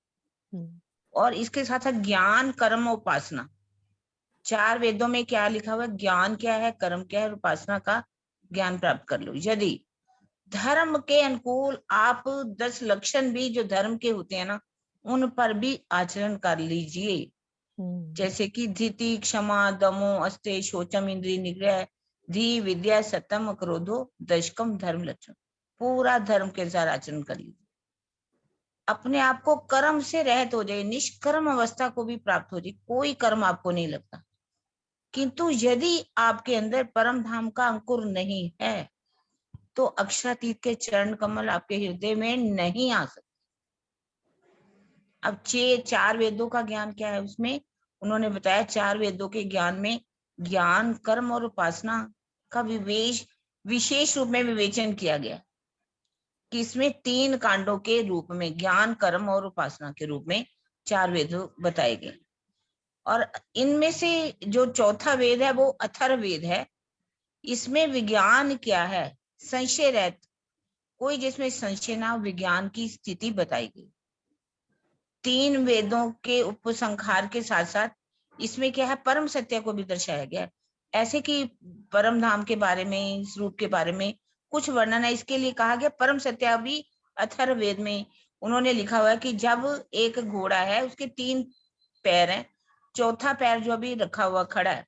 और इसके साथ साथ ज्ञान, कर्म, उपासना। 4 वेदों में क्या लिखा हुआ है, ज्ञान क्या है, कर्म क्या है, उपासना का ज्ञान प्राप्त कर लो। यदि धर्म के अनुकूल आप 10 लक्षण भी जो धर्म के होते हैं ना, उन पर भी आचरण कर लीजिए। जैसे कि धीति, क्षमा, दमो, अस्ते, शोचम, इंद्रिय निग्रह, धी, विद्या, सतम, क्रोधो, दशकम धर्म लक्षण। पूरा धर्म के अनुसार आचरण कर लीजिए, अपने आप को कर्म से रहित हो जाए, निष्कर्म अवस्था को भी प्राप्त हो जाए, कोई कर्म आपको नहीं लगता। किंतु यदि आपके अंदर परम धाम का अंकुर नहीं है तो अक्षरातीत के चरण कमल आपके हृदय में नहीं आ सकते। अब 4 वेदों का ज्ञान क्या है, उसमें उन्होंने बताया 4 वेदों के ज्ञान में ज्ञान, कर्म और उपासना का विशेष रूप में विवेचन किया गया कि इसमें 3 कांडों के रूप में ज्ञान, कर्म और उपासना के रूप में 4 वेद बताए गए। और इनमें से जो चौथा वेद है वो अथर्ववेद है। इसमें विज्ञान क्या है, संशय रहित, कोई जिसमें संशय ना, विज्ञान की स्थिति बताई गई। 3 वेदों के उपसंहार के साथ साथ इसमें क्या है, परम सत्य को भी दर्शाया गया है। ऐसे कि परम धाम के बारे में, इस रूप के बारे में कुछ वर्णन है, इसके लिए कहा गया परम सत्य भी अथर्ववेद में उन्होंने लिखा हुआ है कि जब एक घोड़ा है, उसके 3 पैर हैं, चौथा पैर जो अभी रखा हुआ खड़ा है,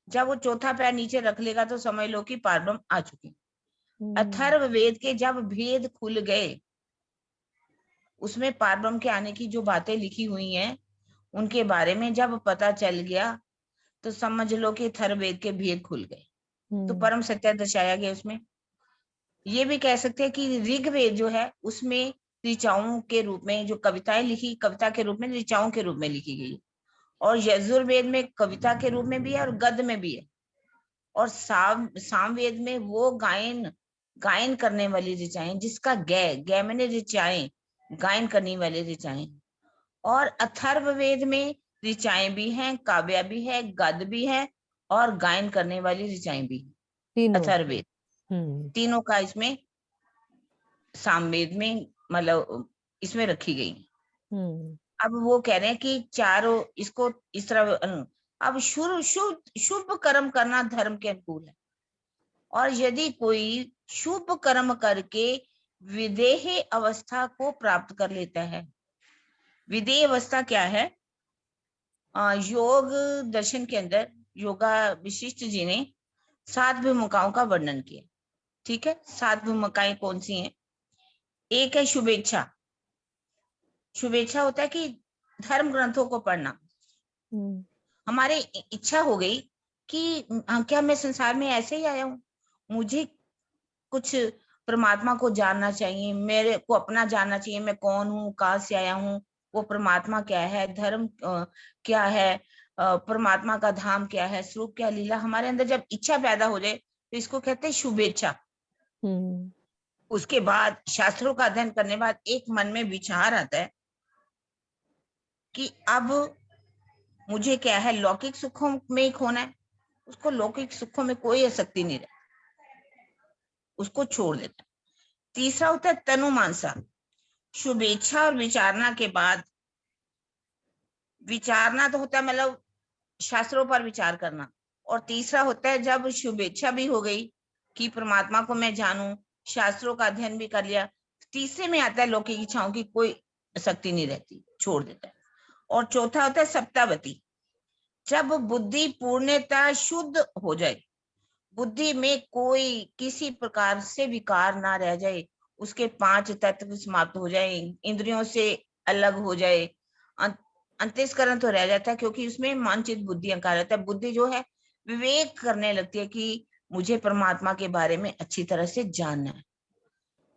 जब वो चौथा पैर नीचे रख लेगा तो समझ लो कि पारब्रह्म आ चुके। अथर्ववेद के जब भेद खुल गए, उसमें पारब्रह्म के आने की जो बातें लिखी हुई हैं उनके बारे में जब पता चल गया तो समझ लो कि अथर्ववेद के भेद खुल गए। तो परम सत्य दर्शाया गया उसमें। ये भी कह सकते हैं कि ऋग्वेद जो है उसमें ऋचाओं के रूप में जो कविताएं लिखी, कविता के रूप में, ऋचाओं के रूप में लिखी गई। और यजुर्वेद में कविता के रूप में भी है और गद्य में भी है। और सामवेद में वो गायन करने वाली ऋचाएं, जिसका गै मैंने ऋचाएं, गायन करने वाली ऋचाएं। और अथर्ववेद में ऋचाएं भी हैं, काव्य भी है, गद्य भी है और गायन करने वाली ऋचाएं भी। अथर्ववेद तीनों का इसमें सामवेद में मतलब इसमें रखी गई। अब वो कह रहे हैं कि चारों इसको इस तरह अब शुभ कर्म करना धर्म के अनुकूल है। और यदि कोई शुभ कर्म करके विदेह अवस्था को प्राप्त कर लेता है। विदेह अवस्था क्या है? योग दर्शन के अंदर योगा विशिष्ट जी ने 7 भूमिकाओं का वर्णन किया। ठीक है, 7 भूमिकाएं कौन सी हैं? एक है शुभेच्छा। शुभेच्छा होता है कि धर्म ग्रंथों को पढ़ना। हमारे इच्छा हो गई कि क्या मैं संसार में ऐसे ही आया हूँ, मुझे कुछ परमात्मा को जानना चाहिए, मेरे को अपना जानना चाहिए, मैं कौन हूँ, कहाँ से आया हूँ, वो परमात्मा क्या है, धर्म क्या है, परमात्मा का धाम क्या है, स्वरूप क्या, लीला। हमारे अंदर जब इच्छा पैदा हो जाए तो इसको कहते हैं शुभेच्छा। उसके बाद शास्त्रों का अध्ययन करने बाद एक मन में विचार आता है कि अब मुझे क्या है, लौकिक सुखों में ही खोना है। उसको लौकिक सुखों में कोई आसक्ति नहीं रहती, उसको छोड़ देता है। तीसरा होता है तनुमानसा। शुभेच्छा और विचारना के बाद, विचारना तो होता है मतलब शास्त्रों पर विचार करना। और तीसरा होता है जब शुभेच्छा भी हो गई कि परमात्मा को मैं जानूं, शास्त्रों का अध्ययन भी कर लिया, तीसरे में आता है लौकिक इच्छाओं की कोई आसक्ति नहीं रहती, छोड़ देता है। और चौथा होता है सप्तावती। जब बुद्धि पूर्णतः शुद्ध हो जाए, बुद्धि में कोई किसी प्रकार से विकार ना रह जाए, उसके 5 तत्व समाप्त हो जाए, इंद्रियों से अलग हो जाए, अंतःकरण तो रह जाता है क्योंकि उसमें मानचित बुद्धि अहंकार रहता है। बुद्धि जो है विवेक करने लगती है कि मुझे परमात्मा के बारे में अच्छी तरह से जानना है।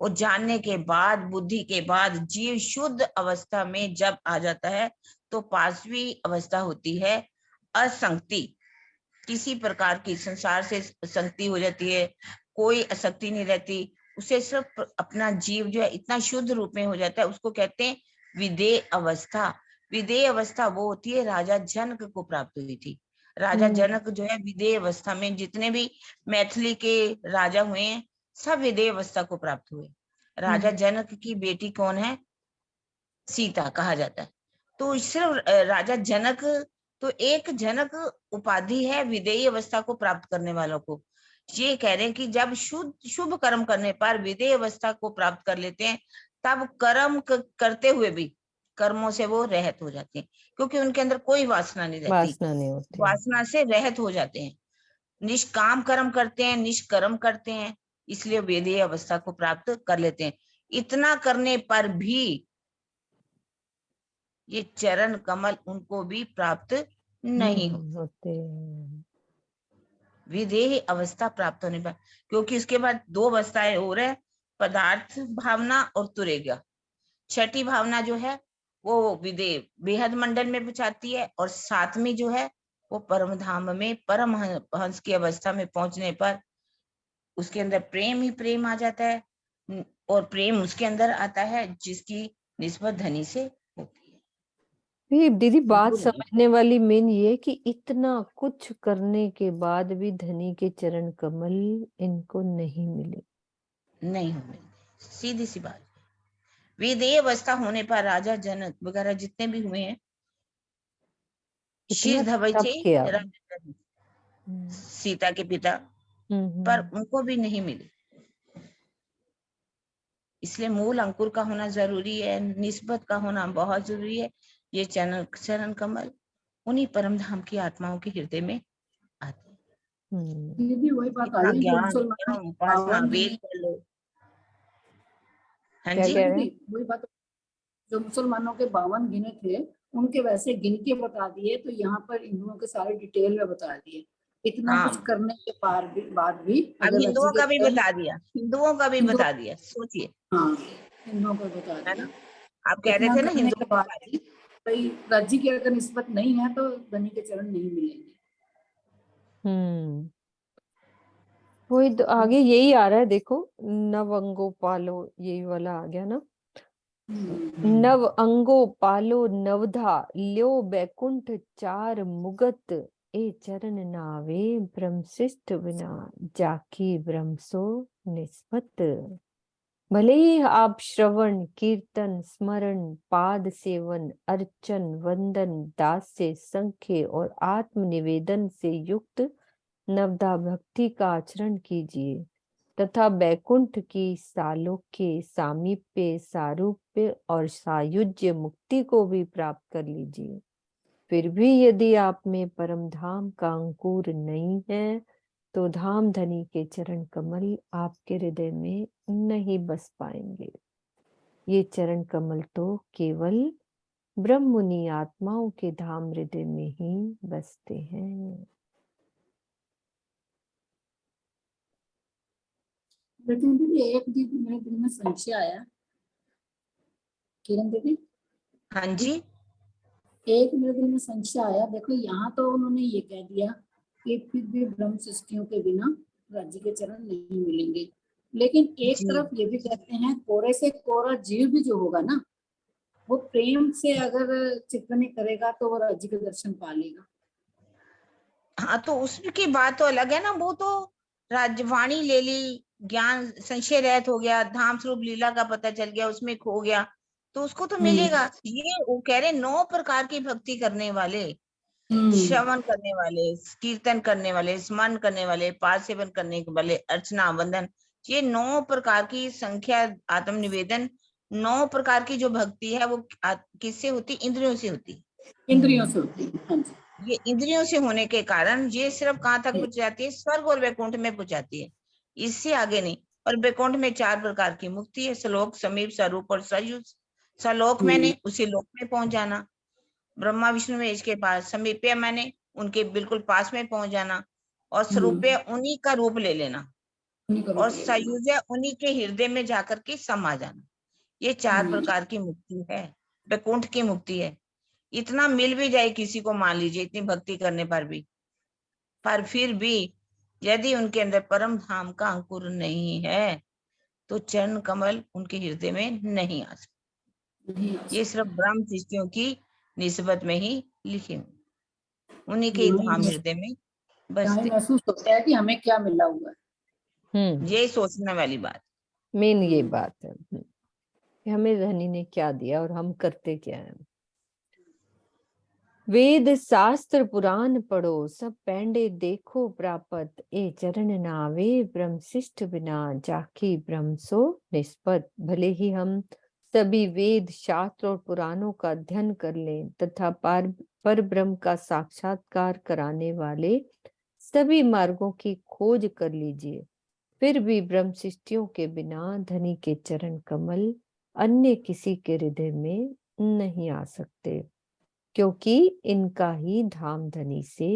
और जानने के बाद, बुद्धि के बाद जीव शुद्ध अवस्था में जब आ जाता है तो 5वीं अवस्था होती है असंगति। किसी प्रकार की संसार से संगति हो जाती है, कोई आसक्ति नहीं रहती, उसे सिर्फ अपना जीव जो है इतना शुद्ध रूप में हो जाता है, उसको कहते हैं विदेह अवस्था। विदेह अवस्था वो होती है राजा जनक को प्राप्त हुई थी। राजा जनक जो है विदेह अवस्था में, जितने भी मैथिली के राजा हुए हैं सब विदेह अवस्था को प्राप्त हुए। राजा जनक की बेटी कौन है? सीता कहा जाता है। तो सिर्फ राजा जनक, तो एक जनक उपाधि है विदेही अवस्था को प्राप्त करने वालों को। ये कह रहे हैं कि जब शुभ कर्म करने पर विदेही अवस्था को प्राप्त कर लेते हैं, तब कर्म करते हुए भी कर्मों से वो रहित हो जाते हैं, क्योंकि उनके अंदर कोई वासना नहीं रहती, वासना नहीं होती, वासना से रहित हो जाते हैं। निष्काम कर्म करते हैं, निष्कर्म करते हैं, इसलिए विदेही अवस्था को प्राप्त कर लेते हैं। इतना करने पर भी ये चरण कमल उनको भी प्राप्त नहीं होते। विदेही अवस्था प्राप्त होने पर, क्योंकि उसके बाद 2 अवस्थाएं और है, पदार्थ भावना और तुरेगा। 6ठी भावना जो है वो विदेह बेहद मंडल में पहुंचाती है, और 7वीं जो है वो परम धाम में परमहंस की अवस्था में पहुंचने पर उसके अंदर प्रेम ही प्रेम आ जाता है। और प्रेम उसके अंदर आता है जिसकी निस्बत धनी से होती है। ये दीदी बात समझने वाली मेन ये कि इतना कुछ करने के बाद भी धनी के चरण कमल इनको नहीं मिले, नहीं मिले, सीधी सी बात। विदेह अवस्था होने पर राजा जनक वगैरह जितने भी हुए हैं, शीश धबैचे सीता के पिता, पर उनको भी नहीं मिले। इसलिए मूल अंकुर का होना जरूरी है, निस्बत का होना बहुत जरूरी है। ये चरण कमल उन्हीं परम धाम की आत्माओं के हृदय में आते हैं। दीदी वही बात आई ज्ञान, जो उपासना, वेद कर लो। हाँ जी, वही बात, जो मुसलमानों के 52 गिने थे उनके वैसे गिन के बता दिए, तो यहाँ पर इन लोगों के सारे डिटेल में बता दिए। इतना हाँ। कुछ करने के बाद भी अब अगर हिंदुओं राज्य का के भी चरण, बता दिया, हिंदुओं का भी हिंदुओं बता दिया, सोचिए, हाँ हिंदुओं को बता है दिया। ना। आप कह रहे इतना थे ना करने के हिंदुओं बाद का। भी भाई राज्य की अगर निस्बत नहीं है तो धनी के चरण नहीं मिलेंगे। वही तो आगे यही आ रहा है, देखो नव अंगो पालो, यही वाला आ गया ना। नव अंगो पालो नवधा ल्यो बैकुंठ चार मुगत ए चरण नावे ब्रह्मशिष्ट बिना जाकी ब्रह्म सो निस्बत। भले ही आप श्रवण कीर्तन स्मरण पाद सेवन अर्चन वंदन दास्य संख्य और आत्मनिवेदन से युक्त नवदा भक्ति का आचरण कीजिए तथा बैकुंठ की सालोक्य सामीप्य सारूप्य और सायुज्य मुक्ति को भी प्राप्त कर लीजिए। फिर भी यदि आप में परम धाम का अंकुर नहीं है तो धाम धनी के चरण कमल आपके हृदय में नहीं बस पाएंगे। ये चरण कमल तो केवल ब्रह्ममुनि आत्माओं के धाम हृदय में ही बसते हैं। लेकिन दीदी एक दीदी मेरे दिल में संशय आया, किरण दीदी हाँ जी। एक मेरे दिल में संशय आया। देखो यहाँ तो उन्होंने ये कह दिया कि फिर भी ब्रह्म सृष्टियों के बिना राज्य के चरण नहीं मिलेंगे, लेकिन एक जी। तरफ ये भी कहते हैं कोरे से कोरा जीव भी जो होगा ना वो प्रेम से अगर चिंतन करेगा तो वो राज्य के दर्शन पा लेगा। हाँ, तो उसकी बात तो अलग है ना, वो तो राजवाणी ले ली, ज्ञान संशय रहित हो गया, धाम स्वरूप लीला का पता चल गया, उसमें खो गया, तो उसको तो मिलेगा। ये वो कह रहे 9 प्रकार की भक्ति करने वाले, श्रवण करने वाले, कीर्तन करने वाले, स्मरण करने वाले, पाद सेवन करने वाले, अर्चना वंदन, ये 9 प्रकार की संख्या, आत्मनिवेदन, 9 प्रकार की जो भक्ति है वो किससे होती? इंद्रियों से होती। इंद्रियों से होती है। हाँ जी। ये इंद्रियों से होने के कारण ये सिर्फ कहाँ तक पहुंच जाती है? स्वर्ग और वैकुंठ में पहुंच जाती है, इससे आगे नहीं। और वैकुंठ में 4 प्रकार की मुक्ति है, सलोक, समीप, स्वरूप और सयुज। सलोक मैंने उसी लोक में पहुंच जाना, ब्रह्मा विष्णु महेश के पास। समीप्य मैंने उनके बिल्कुल पास में पहुंच जाना, और स्वरूपय उन्हीं का रूप ले लेना, और सयुज उन्हीं के हृदय में जाकर के समा जाना। ये 4 प्रकार की मुक्ति है, वैकुंठ की मुक्ति है। इतना मिल भी जाए किसी को, मान लीजिए इतनी भक्ति करने पर भी, पर फिर भी यदि उनके अंदर परम धाम का अंकुर नहीं है तो चरण कमल उनके हृदय में नहीं आ सकते। ये सिर्फ ब्रह्म सृष्टियों की निस्बत में ही लिखे हुए, उन्हीं के धाम हृदय में बसते। महसूस होता है कि हमें क्या मिला हुआ है। ये सोचने वाली बात, मेन ये बात है कि हमें धनी ने क्या दिया और हम करते क्या हैं। वेद शास्त्र पुराण पढ़ो सब पैंडे देखो प्रापत ए चरण नावे ब्रह्मशिष्ट बिना जाकी ब्रह्म सो निष्पत। भले ही हम सभी वेद शास्त्र और पुराणों का अध्ययन कर लें तथा पर ब्रह्म का साक्षात्कार कराने वाले सभी मार्गों की खोज कर लीजिए, फिर भी ब्रह्म सृष्टियों के बिना धनी के चरण कमल अन्य किसी के हृदय में नहीं आ सकते, क्योंकि इनका ही धाम धनी से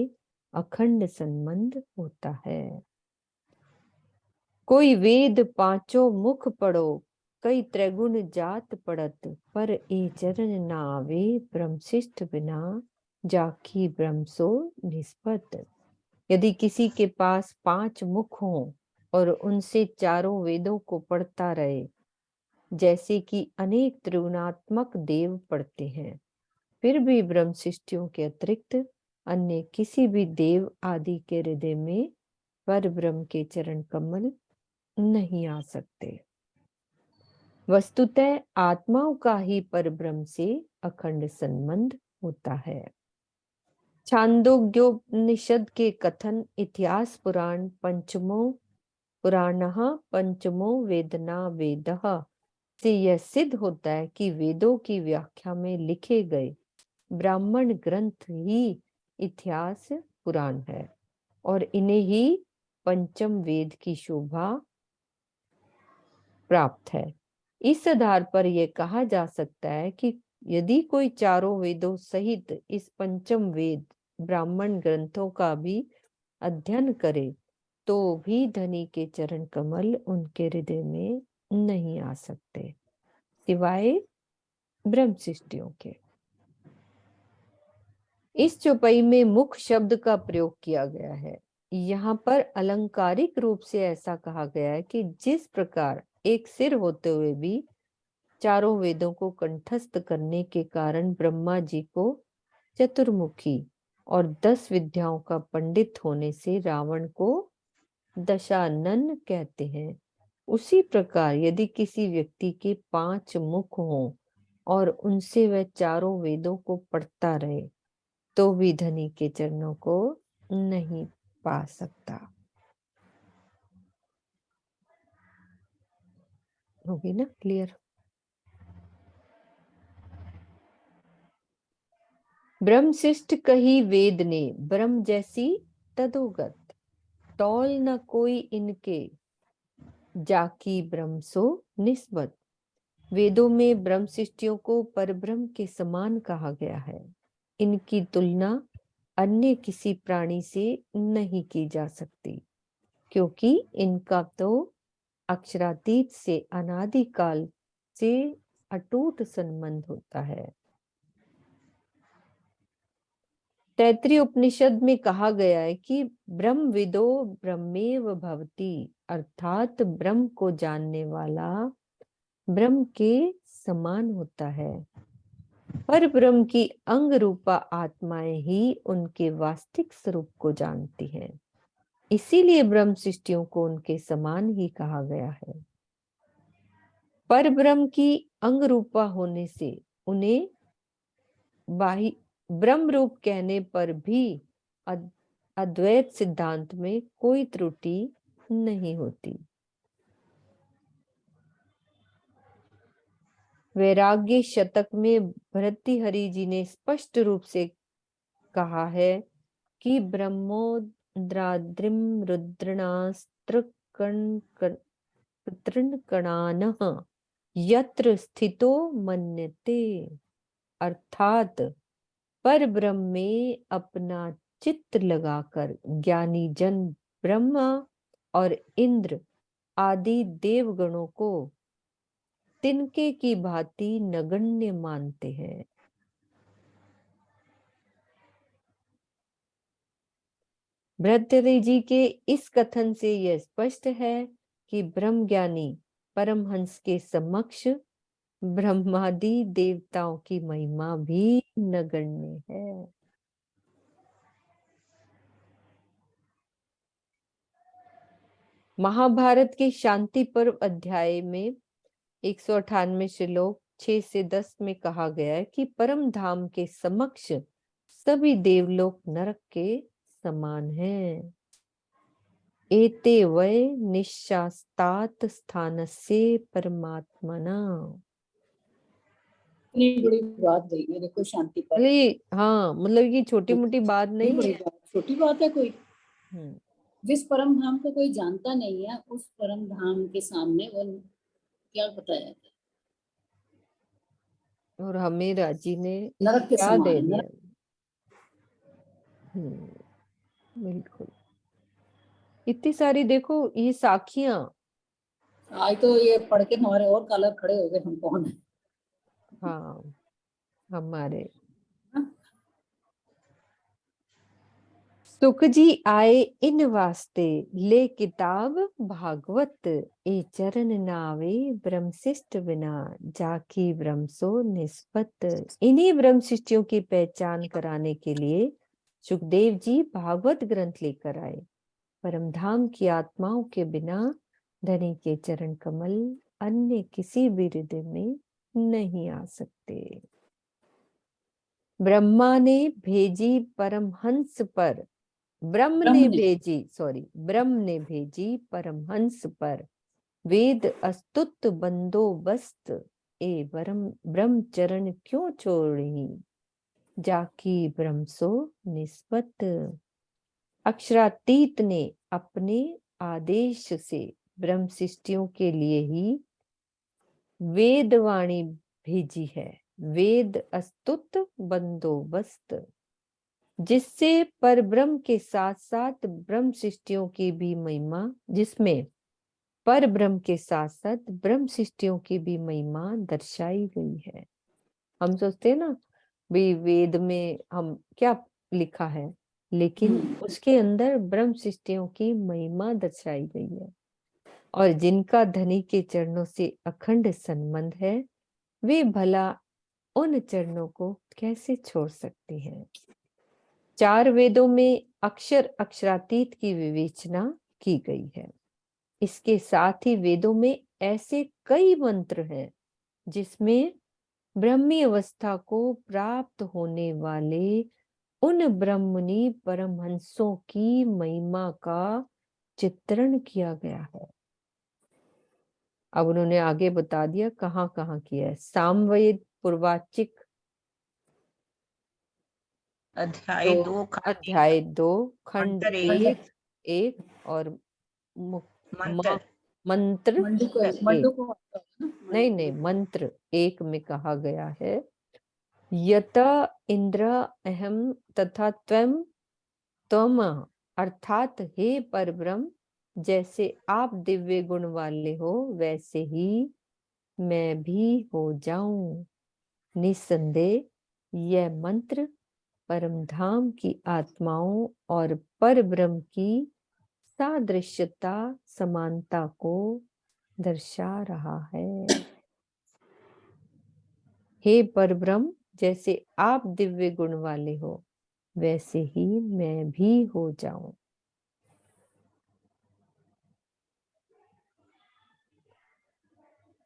अखंड संबंध होता है। कोई वेद पांचों मुख पढ़ो कई त्रैगुण जात पढ़त, पर ए चरण नावे ब्रह्मशिष्ट बिना जाकी ब्रह्म सो निस्बत। यदि किसी के पास 5 मुख हों और उनसे चारों वेदों को पढ़ता रहे, जैसे कि अनेक त्रिगुणात्मक देव पढ़ते हैं, फिर भी ब्रह्म सृष्टियों के अतिरिक्त अन्य किसी भी देव आदि के हृदय में पर ब्रह्म के चरण कमल नहीं आ सकते। वस्तुतः आत्माओं का ही पर ब्रह्म से अखंड संबंध होता है। छांदोग्योपनिषद के कथन इतिहास पुराण पंचमो वेदना वेदः से यह सिद्ध होता है कि वेदों की व्याख्या में लिखे गए ब्राह्मण ग्रंथ ही इतिहास पुराण है और इन्हें ही पंचम वेद की शोभा प्राप्त है। इस आधार पर यह कहा जा सकता है कि यदि कोई चारों वेदों सहित इस पंचम वेद ब्राह्मण ग्रंथों का भी अध्ययन करे तो भी धनी के चरण कमल उनके हृदय में नहीं आ सकते, सिवाय ब्रह्मशिष्टियों के। इस चौपाई में मुख शब्द का प्रयोग किया गया है। यहाँ पर अलंकारिक रूप से ऐसा कहा गया है कि जिस प्रकार एक सिर होते हुए भी चारों वेदों को कंठस्थ करने के कारण ब्रह्मा जी को चतुर्मुखी और 10 विद्याओं का पंडित होने से रावण को दशानन कहते हैं, उसी प्रकार यदि किसी व्यक्ति के 5 मुख हों और उनसे वह चारों वेदों को पढ़ता रहे तो भी धनी के चरणों को नहीं पा सकता। होगी ना क्लियर? ब्रह्मशिष्ट कही वेद ने, ब्रह्म जैसी तदोगत, तौल न कोई इनके, जाकी ब्रह्म सो निस्बत। वेदों में ब्रह्मशिष्टियों को परब्रह्म के समान कहा गया है। इनकी तुलना अन्य किसी प्राणी से नहीं की जा सकती, क्योंकि इनका तो अक्षरातीत से अनादिकाल से अटूट संबंध होता है। तैत्रीय उपनिषद में कहा गया है कि ब्रह्मविदो ब्रह्मेव भवति, अर्थात ब्रह्म को जानने वाला ब्रह्म के समान होता है। पर ब्रह्म की अंग रूपा आत्माएं ही उनके वास्तविक स्वरूप को जानती हैं, इसीलिए ब्रह्म सृष्टियों को उनके समान ही कहा गया है। पर ब्रह्म की अंग रूपा होने से उन्हें बाही ब्रह्म रूप कहने पर भी अद्वैत सिद्धांत में कोई त्रुटि नहीं होती। वैराग्य शतक में भर्तृहरि जी ने स्पष्ट रूप से कहा है कि ब्रह्मोद्राद्रिम रुद्रणास्त्रकणानः यत्र स्थितो मन्यते, अर्थात पर ब्रह्म में अपना चित्त लगाकर ज्ञानी जन ब्रह्मा और इंद्र आदि देवगणों को तिनके की भांति नगण्य मानते हैं। भर्तृहरि जी के इस कथन से यह स्पष्ट है कि ब्रह्म ज्ञानी परमहंस के समक्ष ब्रह्मादि देवताओं की महिमा भी नगण्य है। महाभारत के शांति पर्व अध्याय में 198 श्लोक 6 से 10 में कहा गया है कि परम धाम के समक्ष सभी देवलोक नरक के समान हैं। एते वै निशास्तात स्थानस्य परमात्मना। इतनी बड़ी बात गई है, देखो शांति पर। हाँ, मतलब ये छोटी मोटी बात नहीं बड़ी है। बात, छोटी बात है कोई? हम्म, जिस परम धाम को कोई जानता नहीं है, उस परम धाम के सामने वो क्या बताया? और हमें राजी ने नरक के क्या समान दे है, दिया। नरक। बिल्कुल। इतनी सारी देखो ये साखियां। आज तो ये पढ़ के हमारे और कलर खड़े हो गए, हम कौन है। हाँ, हमारे सुख जी आए इन वास्ते, ले किताब भागवत, ए चरण नावे ब्रह्मशिष्ट बिना, जाकी ब्रह्मसो निस्बत। इन्हीं ब्रह्मशिष्टियों की पहचान कराने के लिए सुखदेव जी भागवत ग्रंथ लेकर आए। परमधाम की आत्माओं के बिना धनी के चरण कमल अन्य किसी भी हृदय में नहीं आ सकते। ब्रह्मा ने भेजी परमहंस पर, ब्रह्म ने भेजी परमहंस पर, वेद अस्तुत बंदोबस्त, ए ब्रह्म चरण क्यों छोड़ी, जाकी ब्रह्म सो निस्बत। अक्षरातीत ने अपने आदेश से ब्रह्म सृष्टियों के लिए ही वेदवाणी भेजी है। वेद अस्तुत बंदोबस्त, जिससे परब्रह्म के साथ साथ ब्रह्म सृष्टियों की भी महिमा, जिसमें पर ब्रह्म के साथ साथ ब्रह्म सृष्टियों की भी महिमा दर्शाई गई है। हम सोचते हैं ना भी वेद में हम क्या लिखा है, लेकिन उसके अंदर ब्रह्म सृष्टियों की महिमा दर्शाई गई है। और जिनका धनी के चरणों से अखंड संबंध है, वे भला उन चरणों को कैसे छोड़ सकते हैं। 4 वेदों में अक्षर अक्षरातीत की विवेचना की गई है। इसके साथ ही वेदों में ऐसे कई मंत्र हैं जिसमें ब्रह्मी अवस्था को प्राप्त होने वाले उन ब्रह्मणी परमहंसों की महिमा का चित्रण किया गया है। अब उन्होंने आगे बता दिया कहाँ कहाँ किया है। सामवेद पूर्वाचिक अध्याय 2 अध्याय 2 खंड मंत्र 1 और मंत्र मंत्र मंडू को आता है ना, नहीं नहीं, मंत्र 1 में कहा गया है, यत इंद्र अहम तथा त्वम त्वम, अर्थात हे परब्रह्म, जैसे आप दिव्य गुण वाले हो वैसे ही मैं भी हो जाऊं। निस्संदेह यह मंत्र परमधाम की आत्माओं और परब्रह्म की सादृश्यता समानता को दर्शा रहा है। हे परब्रह्म, जैसे आप दिव्य गुण वाले हो वैसे ही मैं भी हो जाऊं।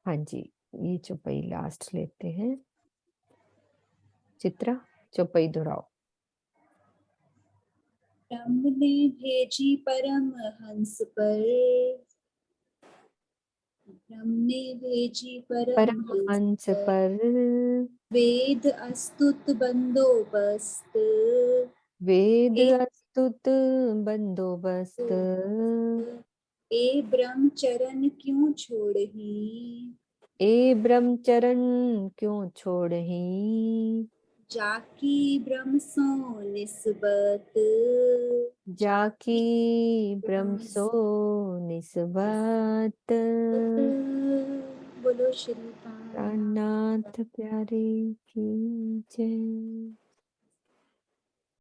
हाँ जी, ये चौपाई लास्ट लेते हैं। चित्रा चौपाई दोहराओ। ब्रह्म ने भेजी परम हंस पर, ब्रह्म ने भेजी परम परमहंस पर वेद अस्तुत बंदोबस्त, वेद अस्तुत बंदोबस्त, ए ब्रह्मचरण क्यों छोड़ही, ए ब्रह्मचरण क्यों छोड़ही, जाकी ब्रह्म सो निस्बत, जाकी ब्रह्म सो निस्बत। बोलो श्री प्राणनाथ प्यारे की जय।